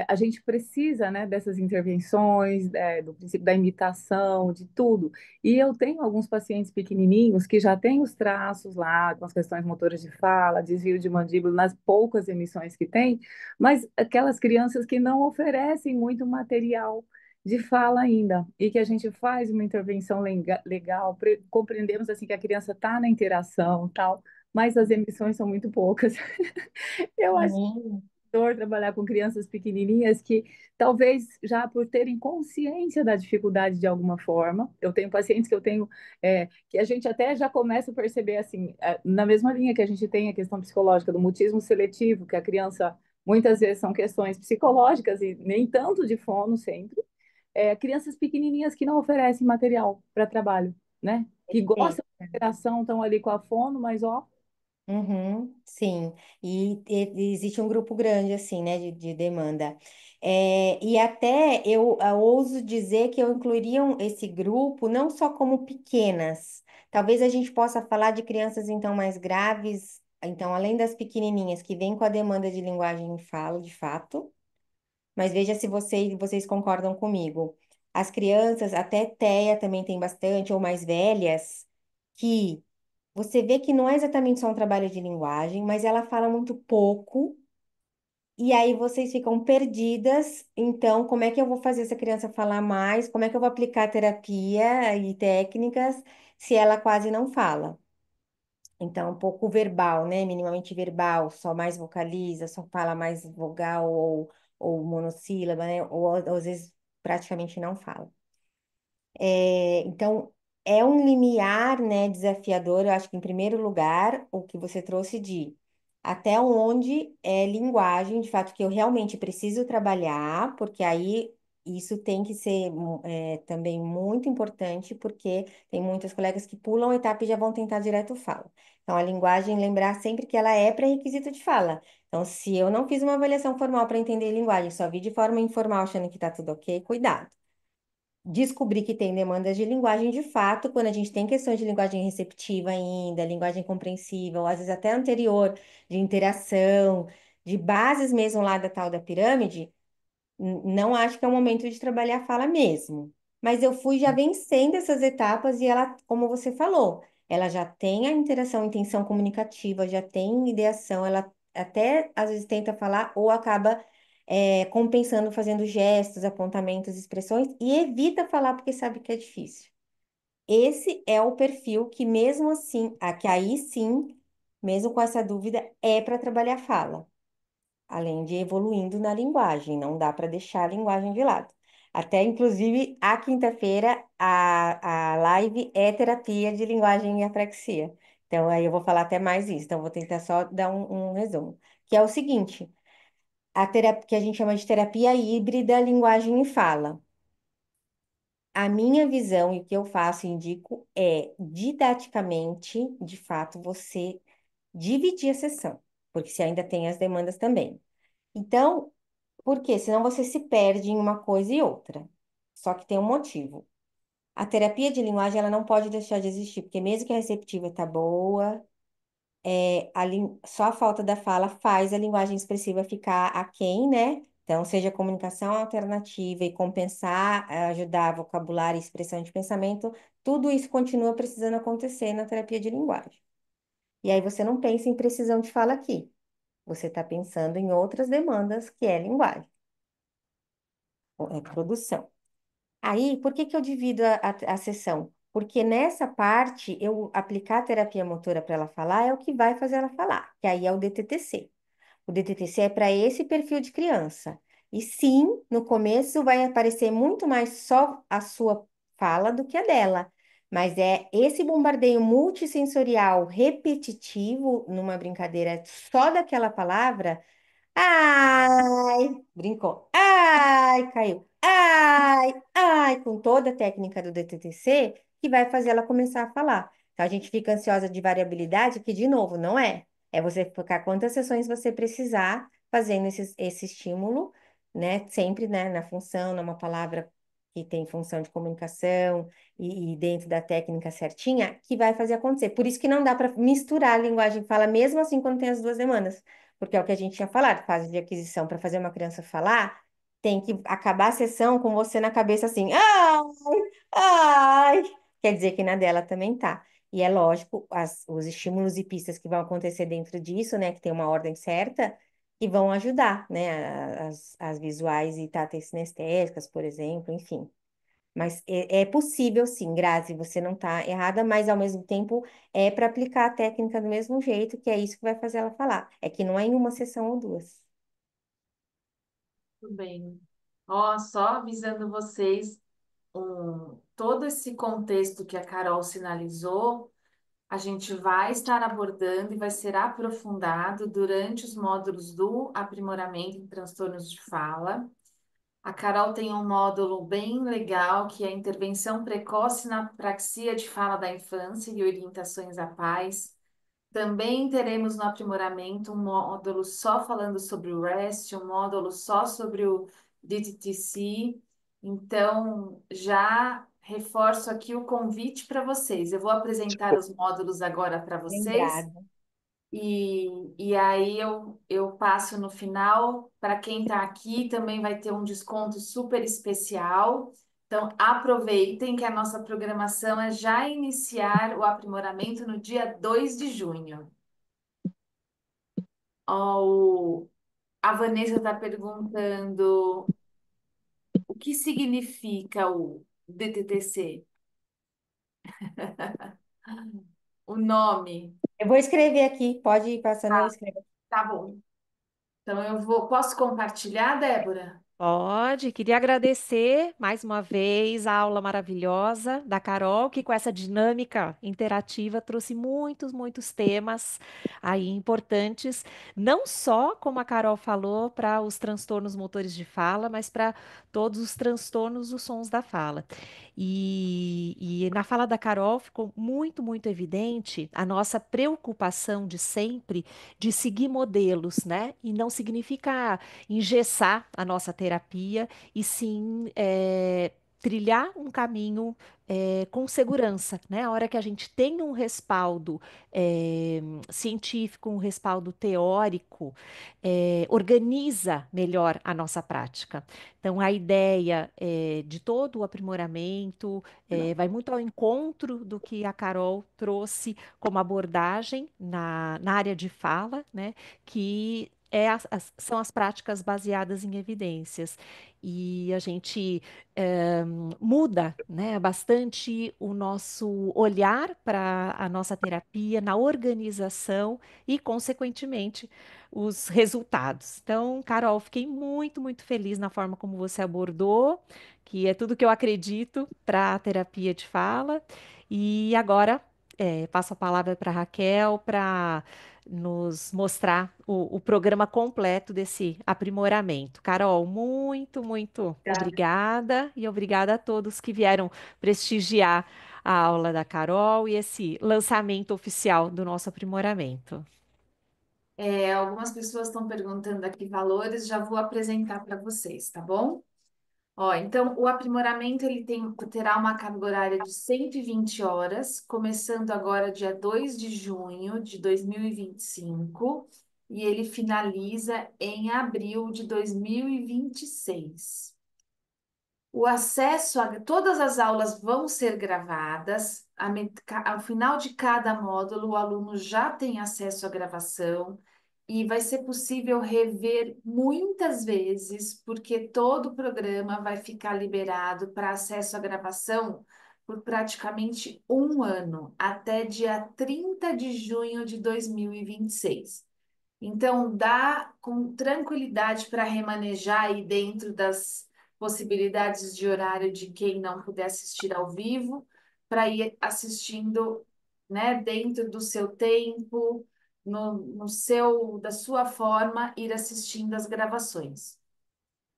a gente precisa, né, dessas intervenções, do princípio da imitação, de tudo. E eu tenho alguns pacientes pequenininhos que já têm os traços lá, com as questões motoras de fala, desvio de mandíbula, nas poucas emissões que tem, mas aquelas crianças que não oferecem muito material de fala ainda, e que a gente faz uma intervenção legal, compreendemos assim que a criança está na interação, tal, mas as emissões são muito poucas. Eu acho sim. trabalhar com crianças pequenininhas que talvez já por terem consciência da dificuldade de alguma forma, eu tenho pacientes que eu tenho que a gente até já começa a perceber assim, na mesma linha que a gente tem a questão psicológica do mutismo seletivo, que a criança muitas vezes são questões psicológicas e nem tanto de fono sempre, crianças pequenininhas que não oferecem material para trabalho, né? Que gostam Perfeito. da interação, estão ali com a fono, mas ó, Uhum, sim, e existe um grupo grande, assim, né, de demanda. E até eu ouso dizer que eu incluiria esse grupo não só como pequenas, talvez a gente possa falar de crianças, então, mais graves, então, além das pequenininhas que vêm com a demanda de linguagem e fala, de fato, mas veja se vocês concordam comigo. As crianças, até TEA também tem bastante, ou mais velhas, que você vê que não é exatamente só um trabalho de linguagem, mas ela fala muito pouco, e aí vocês ficam perdidas. Então, como é que eu vou fazer essa criança falar mais? Como é que eu vou aplicar terapia e técnicas se ela quase não fala? Então, um pouco verbal, né? Minimamente verbal, só mais vocaliza, só fala mais vogal ou monossílaba, né? Ou às vezes praticamente não fala. Então, é um limiar, né, desafiador. Eu acho que, em primeiro lugar, o que você trouxe de até onde é linguagem, de fato, que eu realmente preciso trabalhar, porque aí isso tem que ser também muito importante, porque tem muitos colegas que pulam a etapa e já vão tentar direto fala. Então, a linguagem, lembrar sempre que ela é pré-requisito de fala. Então, se eu não fiz uma avaliação formal para entender linguagem, só vi de forma informal achando que está tudo ok, cuidado. Descobrir que tem demandas de linguagem de fato, quando a gente tem questões de linguagem receptiva ainda, linguagem compreensível, às vezes até anterior, de interação, de bases mesmo lá da tal da pirâmide, não acho que é o momento de trabalhar a fala mesmo. Mas eu fui já vencendo essas etapas e ela, como você falou, ela já tem a interação, a intenção comunicativa, já tem ideação, ela até às vezes tenta falar ou acaba compensando, fazendo gestos, apontamentos, expressões, e evita falar porque sabe que é difícil. Esse é o perfil que, mesmo assim, que aí sim, mesmo com essa dúvida, é para trabalhar a fala, além de evoluindo na linguagem, não dá para deixar a linguagem de lado. Até, inclusive, a quinta-feira, a live é terapia de linguagem e apraxia. Então, aí eu vou falar até mais isso. Então, vou tentar só dar um resumo. Que é o seguinte, a terapia, que a gente chama de terapia híbrida linguagem e fala. A minha visão e o que eu faço e indico é, didaticamente, de fato, você dividir a sessão, porque você ainda tem as demandas também. Então, por quê? Senão você se perde em uma coisa e outra. Só que tem um motivo. A terapia de linguagem, ela não pode deixar de existir, porque mesmo que a receptiva tá boa, só a falta da fala faz a linguagem expressiva ficar aquém, né? Então, seja comunicação alternativa e compensar, ajudar vocabulário e expressão de pensamento, tudo isso continua precisando acontecer na terapia de linguagem. E aí você não pensa em precisão de fala aqui. Você está pensando em outras demandas, que é linguagem, produção. Aí, por que que eu divido a sessão? Porque nessa parte, eu aplicar a terapia motora para ela falar é o que vai fazer ela falar, que aí é o DTTC. O DTTC é para esse perfil de criança. E sim, no começo vai aparecer muito mais só a sua fala do que a dela. Mas é esse bombardeio multissensorial repetitivo numa brincadeira só daquela palavra. Ai, brincou. Ai, caiu. Ai, ai, com toda a técnica do DTTC, que vai fazer ela começar a falar. Então a gente fica ansiosa de variabilidade, que de novo não é. É você ficar quantas sessões você precisar fazendo esse estímulo, né? Sempre, né, na função, numa palavra que tem função de comunicação e dentro da técnica certinha, que vai fazer acontecer. Por isso que não dá para misturar a linguagem e fala, mesmo assim quando tem as duas demandas. Porque é o que a gente tinha falado, fase de aquisição, para fazer uma criança falar, tem que acabar a sessão com você na cabeça assim, ai, ai. Quer dizer que na dela também tá. E é lógico, os estímulos e pistas que vão acontecer dentro disso, né, que tem uma ordem certa, que vão ajudar, né, as visuais e táteis sinestésicas, por exemplo, enfim. Mas é possível sim, Grazi, você não está errada, mas ao mesmo tempo é para aplicar a técnica do mesmo jeito, que é isso que vai fazer ela falar. É que não é em uma sessão ou duas. Tudo bem. Ó, só avisando vocês, todo esse contexto que a Carol sinalizou, a gente vai estar abordando e vai ser aprofundado durante os módulos do aprimoramento em transtornos de fala. A Carol tem um módulo bem legal que é a intervenção precoce na praxia de fala da infância e orientações à pais. Também teremos no aprimoramento um módulo só falando sobre o REST, um módulo só sobre o DTTC. Então, já reforço aqui o convite para vocês. Eu vou apresentar os módulos agora para vocês Lembrada. e aí eu passo no final. Para quem está aqui, também vai ter um desconto super especial. Então, aproveitem que a nossa programação é já iniciar o aprimoramento no dia 2 de junho. A Vanessa está perguntando o que significa o DTTC, o nome. Eu vou escrever aqui, pode ir passando, eu escrevo. Tá bom. Então posso compartilhar, Débora? Pode, queria agradecer mais uma vez a aula maravilhosa da Carol, que com essa dinâmica interativa trouxe muitos temas aí importantes, não só, como a Carol falou, para os transtornos motores de fala, mas para todos os transtornos dos sons da fala. E na fala da Carol ficou muito evidente a nossa preocupação de sempre de seguir modelos, né? E não significa engessar a nossa terapia e sim trilhar um caminho com segurança, né? A hora que a gente tem um respaldo científico, um respaldo teórico, organiza melhor a nossa prática. Então, a ideia de todo o aprimoramento vai muito ao encontro do que a Carol trouxe como abordagem na área de fala, né? Que são as práticas baseadas em evidências. E a gente muda, né, bastante o nosso olhar para a nossa terapia na organização e, consequentemente, os resultados. Então, Carol, fiquei muito, muito feliz na forma como você abordou, que é tudo que eu acredito para a terapia de fala. E agora, passo a palavra para a Raquel para nos mostrar o programa completo desse aprimoramento. Carol, muito, muito obrigada e obrigada a todos que vieram prestigiar a aula da Carol e esse lançamento oficial do nosso aprimoramento. Algumas pessoas estão perguntando aqui valores, já vou apresentar para vocês, tá bom? Ó, então, o aprimoramento terá uma carga horária de 120 horas, começando agora dia 2 de junho de 2025, e ele finaliza em abril de 2026. O acesso a todas as aulas vão ser gravadas. Ao final de cada módulo, o aluno já tem acesso à gravação e vai ser possível rever muitas vezes, porque todo o programa vai ficar liberado para acesso à gravação por praticamente um ano, até dia 30 de junho de 2026. Então, dá com tranquilidade para remanejar aí dentro das possibilidades de horário de quem não puder assistir ao vivo, para ir assistindo, né, dentro do seu tempo, no seu, da sua forma, ir assistindo as gravações.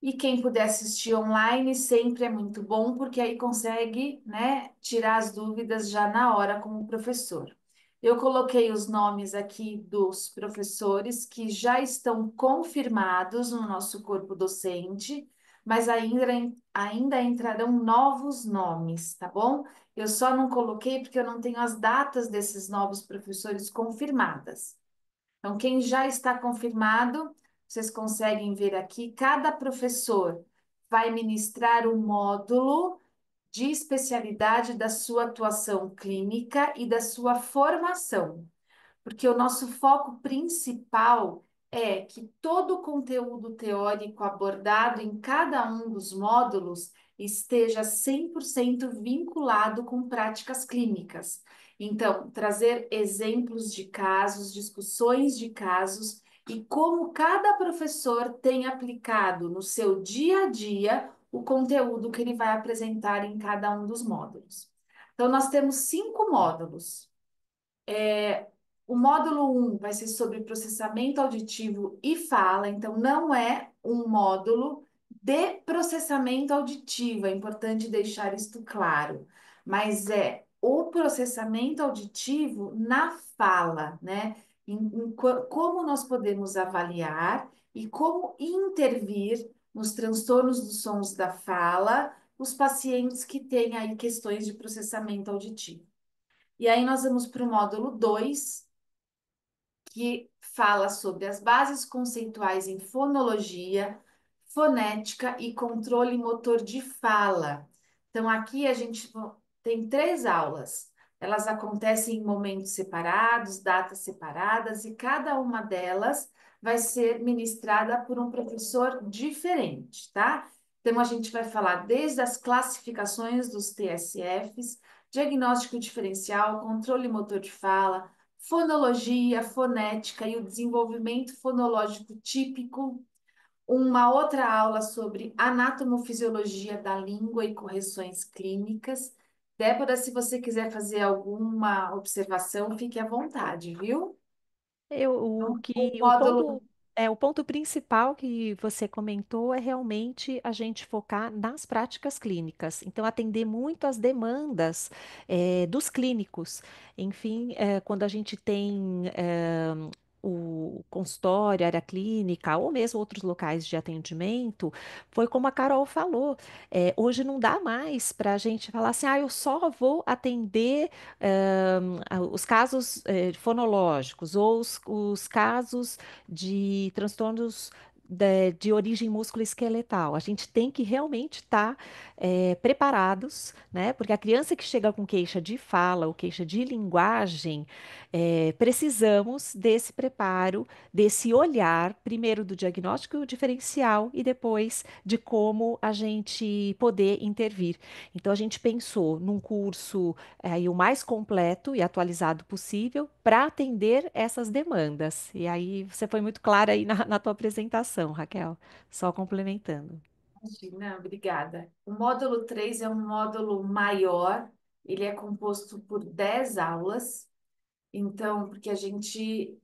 E quem puder assistir online sempre é muito bom, porque aí consegue, né, tirar as dúvidas já na hora com o professor. Eu coloquei os nomes aqui dos professores que já estão confirmados no nosso corpo docente, mas ainda entrarão novos nomes, tá bom? Eu só não coloquei porque eu não tenho as datas desses novos professores confirmadas. Então, quem já está confirmado, vocês conseguem ver aqui, cada professor vai ministrar um módulo de especialidade da sua atuação clínica e da sua formação, porque o nosso foco principal é que todo o conteúdo teórico abordado em cada um dos módulos esteja 100% vinculado com práticas clínicas. Então, trazer exemplos de casos, discussões de casos e como cada professor tem aplicado no seu dia a dia o conteúdo que ele vai apresentar em cada um dos módulos. Então, nós temos 5 módulos. O módulo 1 vai ser sobre processamento auditivo e fala, então não é um módulo de processamento auditivo, é importante deixar isto claro, mas é o processamento auditivo na fala, né? Como nós podemos avaliar e como intervir nos transtornos dos sons da fala, os pacientes que têm aí questões de processamento auditivo. E aí nós vamos para o módulo 2, que fala sobre as bases conceituais em fonologia, fonética e controle motor de fala. Então, aqui a gente tem 3 aulas. Elas acontecem em momentos separados, datas separadas, e cada uma delas vai ser ministrada por um professor diferente, tá? Então, a gente vai falar desde as classificações dos TSFs, diagnóstico diferencial, controle motor de fala, fonologia, fonética e o desenvolvimento fonológico típico, uma outra aula sobre anatomofisiologia da língua e correções clínicas. Débora, se você quiser fazer alguma observação, fique à vontade, viu? Eu, o Então, o que, módulo o ponto principal que você comentou é realmente a gente focar nas práticas clínicas. Então, atender muito às demandas, dos clínicos. Enfim, quando a gente tem, o consultório, a área clínica, ou mesmo outros locais de atendimento, foi como a Carol falou. Hoje não dá mais para a gente falar assim, eu só vou atender os casos fonológicos ou os casos de transtornos de origem musculoesqueletal. A gente tem que realmente estar preparados, né? Porque a criança que chega com queixa de fala ou queixa de linguagem, precisamos desse preparo, desse olhar, primeiro do diagnóstico diferencial e depois de como a gente poder intervir. Então, a gente pensou num curso aí, o mais completo e atualizado possível para atender essas demandas. E aí, você foi muito clara aí na tua apresentação, Raquel. Só complementando. Imagina, obrigada. O módulo 3 é um módulo maior, ele é composto por 10 aulas. Então, porque a gente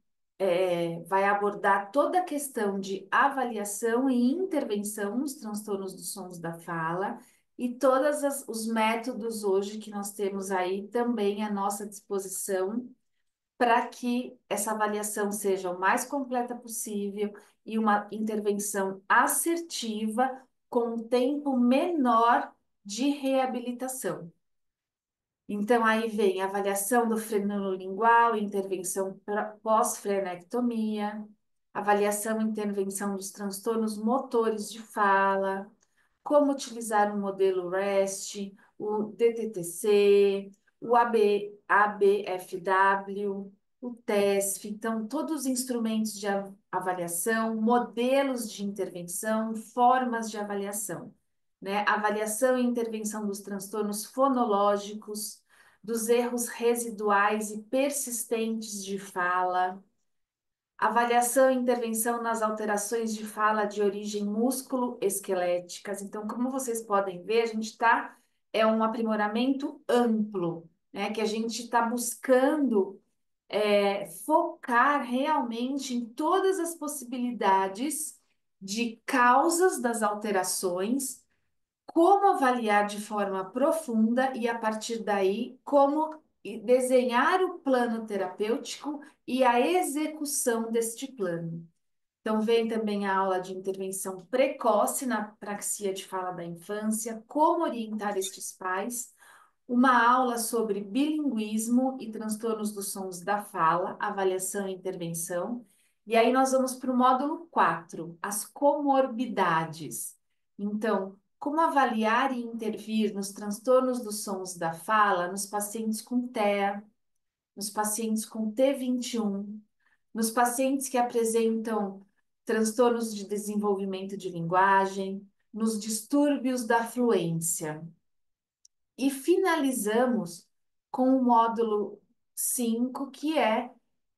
vai abordar toda a questão de avaliação e intervenção nos transtornos dos sons da fala e todos os métodos hoje que nós temos aí também à nossa disposição para que essa avaliação seja o mais completa possível e uma intervenção assertiva com um tempo menor de reabilitação. Então, aí vem a avaliação do frenilo-lingual, intervenção pós-frenectomia, avaliação e intervenção dos transtornos motores de fala, como utilizar o modelo REST, o DTTC, o ABFW, o TESF. Então, todos os instrumentos de avaliação, modelos de intervenção, formas de avaliação, né? Avaliação e intervenção dos transtornos fonológicos, dos erros residuais e persistentes de fala, avaliação e intervenção nas alterações de fala de origem músculo-esqueléticas. Então, como vocês podem ver, a gente está, é um aprimoramento amplo, né? Que a gente está buscando focar realmente em todas as possibilidades de causas das alterações, como avaliar de forma profunda e, a partir daí, como desenhar o plano terapêutico e a execução deste plano. Então, vem também a aula de intervenção precoce na praxia de fala da infância, como orientar estes pais, uma aula sobre bilinguismo e transtornos dos sons da fala, avaliação e intervenção. E aí nós vamos para o módulo 4, as comorbidades. Então, como avaliar e intervir nos transtornos dos sons da fala nos pacientes com TEA, nos pacientes com T21, nos pacientes que apresentam transtornos de desenvolvimento de linguagem, nos distúrbios da fluência. E finalizamos com o módulo 5, que é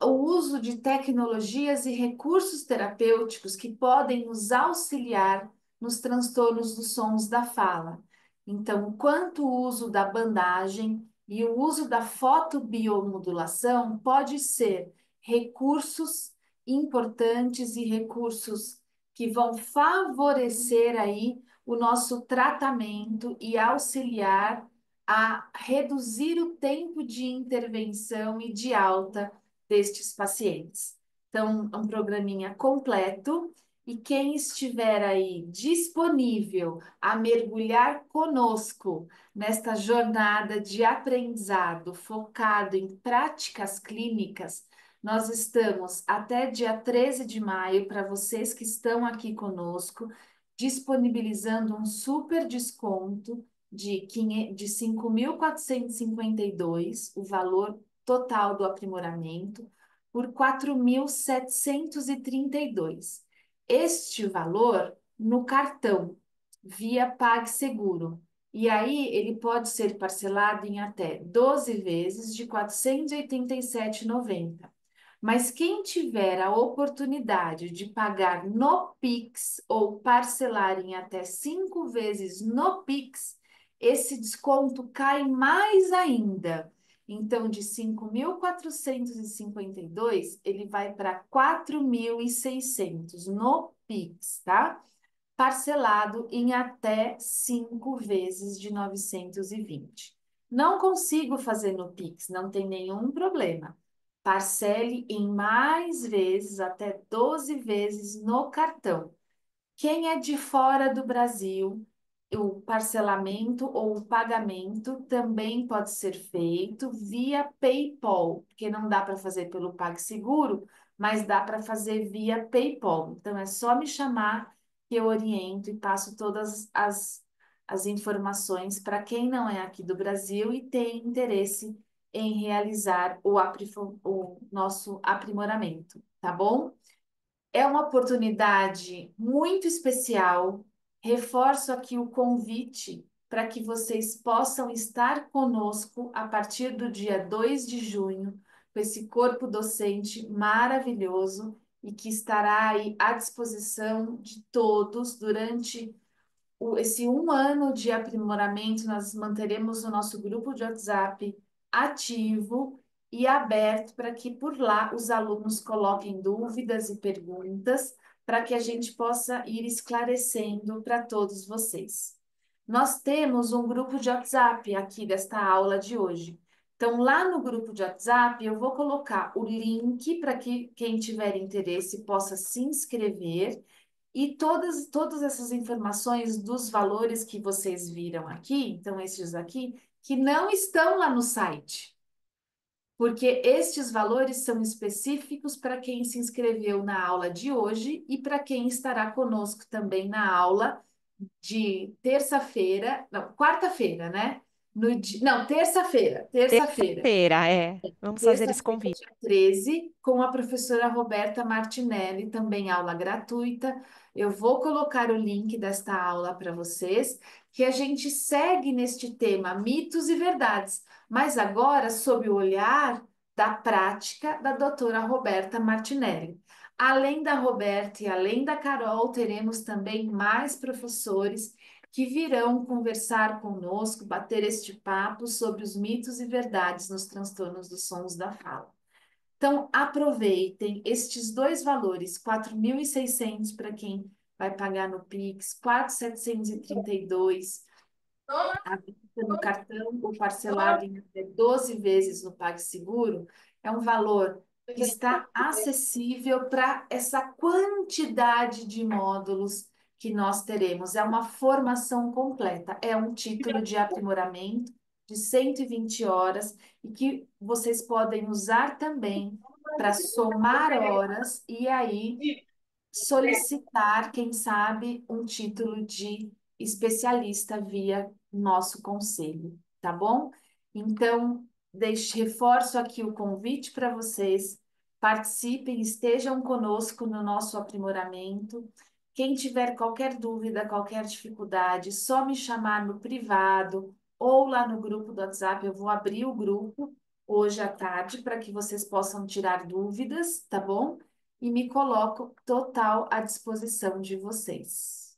o uso de tecnologias e recursos terapêuticos que podem nos auxiliar nos transtornos dos sons da fala. Então, quanto o uso da bandagem e o uso da fotobiomodulação pode ser recursos importantes e recursos que vão favorecer aí o nosso tratamento e auxiliar a reduzir o tempo de intervenção e de alta destes pacientes. Então, é um programinha completo e quem estiver aí disponível a mergulhar conosco nesta jornada de aprendizado focado em práticas clínicas, nós estamos até dia 13 de maio para vocês que estão aqui conosco, disponibilizando um super desconto de 5.452, o valor total do aprimoramento, por 4.732. Este valor no cartão, via PagSeguro. E aí ele pode ser parcelado em até 12 vezes de R$ 487,90. Mas quem tiver a oportunidade de pagar no Pix ou parcelar em até 5 vezes no Pix, esse desconto cai mais ainda. Então, de 5.452, ele vai para 4.600 no Pix, tá? Parcelado em até 5 vezes de 920. Não consigo fazer no Pix, não tem nenhum problema. Parcele em mais vezes, até 12 vezes no cartão. Quem é de fora do Brasil, o parcelamento ou o pagamento também pode ser feito via PayPal, porque não dá para fazer pelo PagSeguro, mas dá para fazer via PayPal. Então é só me chamar que eu oriento e passo todas as informações para quem não é aqui do Brasil e tem interesse em realizar o nosso aprimoramento, tá bom? É uma oportunidade muito especial. Reforço aqui o convite para que vocês possam estar conosco a partir do dia 2 de junho, com esse corpo docente maravilhoso e que estará aí à disposição de todos durante esse um ano de aprimoramento. Nós manteremos o nosso grupo de WhatsApp ativo e aberto para que por lá os alunos coloquem dúvidas e perguntas para que a gente possa ir esclarecendo para todos vocês. Nós temos um grupo de WhatsApp aqui desta aula de hoje. Então, lá no grupo de WhatsApp, eu vou colocar o link para que quem tiver interesse possa se inscrever e todas essas informações dos valores que vocês viram aqui, então estes aqui, que não estão lá no site, porque estes valores são específicos para quem se inscreveu na aula de hoje e para quem estará conosco também na aula de terça-feira, não, quarta-feira, né? Não, terça-feira. Terça-feira, é. Vamos fazer esse Terça-feira, convite. dia 13, com a professora Roberta Martinelli, também aula gratuita. Eu vou colocar o link desta aula para vocês, que a gente segue neste tema, mitos e verdades, mas agora sob o olhar da prática da doutora Roberta Martinelli. Além da Roberta e além da Carol, teremos também mais professores que virão conversar conosco, bater este papo sobre os mitos e verdades nos transtornos dos sons da fala. Então, aproveitem estes dois valores, 4.600 para quem vai pagar no Pix, 4.732 à vista no cartão ou parcelado em até 12 vezes no PagSeguro. É um valor que está acessível para essa quantidade de módulos que nós teremos. É uma formação completa, é um título de aprimoramento de 120 horas e que vocês podem usar também para somar horas e aí solicitar, quem sabe, um título de especialista via nosso conselho, tá bom? Então, reforço aqui o convite para vocês, participem, estejam conosco no nosso aprimoramento. Quem tiver qualquer dúvida, qualquer dificuldade, só me chamar no privado ou lá no grupo do WhatsApp. Eu vou abrir o grupo hoje à tarde para que vocês possam tirar dúvidas, tá bom? E me coloco total à disposição de vocês.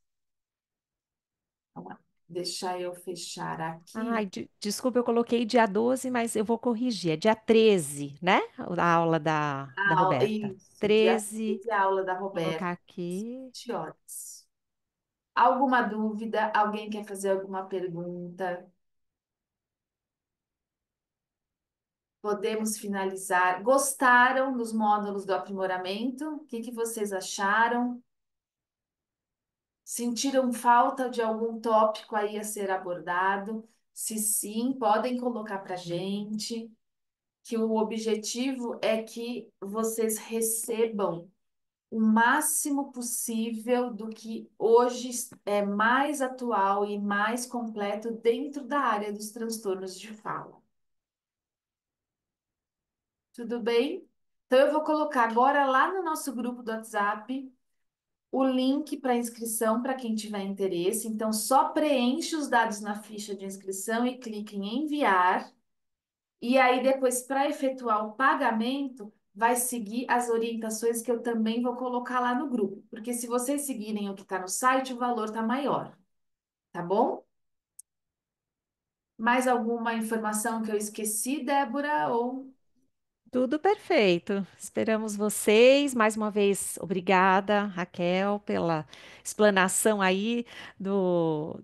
Vamos lá. Deixa eu fechar aqui. Ai, desculpa, eu coloquei dia 12, mas eu vou corrigir. É dia 13, né? A aula da Roberta. Isso, dia 13, 13, a aula da vou colocar Roberta, aqui. 7 horas. Alguma dúvida? Alguém quer fazer alguma pergunta? Podemos finalizar. Gostaram dos módulos do aprimoramento? O que que vocês acharam? Sentiram falta de algum tópico aí a ser abordado? Se sim, podem colocar para a gente, que o objetivo é que vocês recebam o máximo possível do que hoje é mais atual e mais completo dentro da área dos transtornos de fala. Tudo bem? Então, eu vou colocar agora lá no nosso grupo do WhatsApp o link para inscrição para quem tiver interesse. Então, só preenche os dados na ficha de inscrição e clique em enviar. E aí, depois, para efetuar o pagamento, vai seguir as orientações que eu também vou colocar lá no grupo. Porque se vocês seguirem o que está no site, o valor está maior. Tá bom? Mais alguma informação que eu esqueci, Débora? Ou Tudo perfeito. Esperamos vocês. Mais uma vez, obrigada, Raquel, pela explanação aí do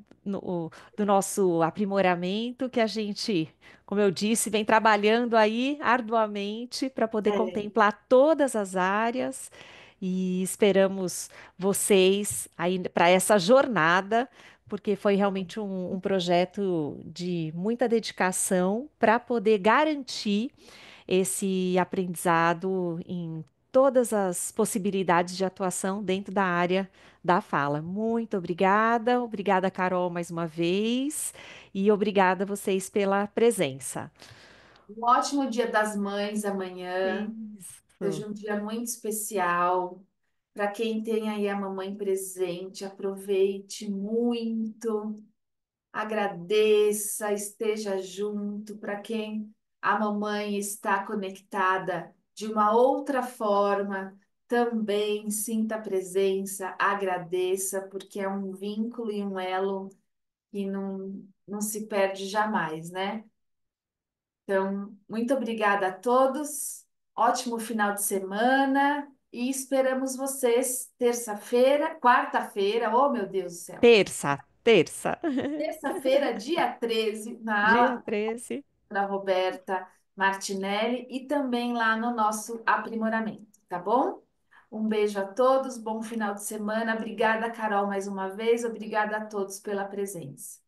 nosso aprimoramento, que a gente, como eu disse, vem trabalhando aí arduamente para poder é, contemplar todas as áreas e esperamos vocês aí para essa jornada. Porque foi realmente um projeto de muita dedicação para poder garantir esse aprendizado em todas as possibilidades de atuação dentro da área da fala. Muito obrigada, obrigada, Carol, mais uma vez, e obrigada a vocês pela presença. Um ótimo Dia das Mães amanhã. Isso. Seja um dia muito especial. Para quem tem aí a mamãe presente, aproveite muito, agradeça, esteja junto. Para quem a mamãe está conectada de uma outra forma, também sinta a presença, agradeça, porque é um vínculo e um elo que não se perde jamais, né? Então, muito obrigada a todos. Ótimo final de semana e esperamos vocês terça-feira, quarta-feira, oh meu Deus do céu. Terça. Terça-feira, dia 13 na Dia aula 13. da Roberta Martinelli e também lá no nosso aprimoramento, tá bom? Um beijo a todos, bom final de semana. Obrigada, Carol, mais uma vez. Obrigada a todos pela presença.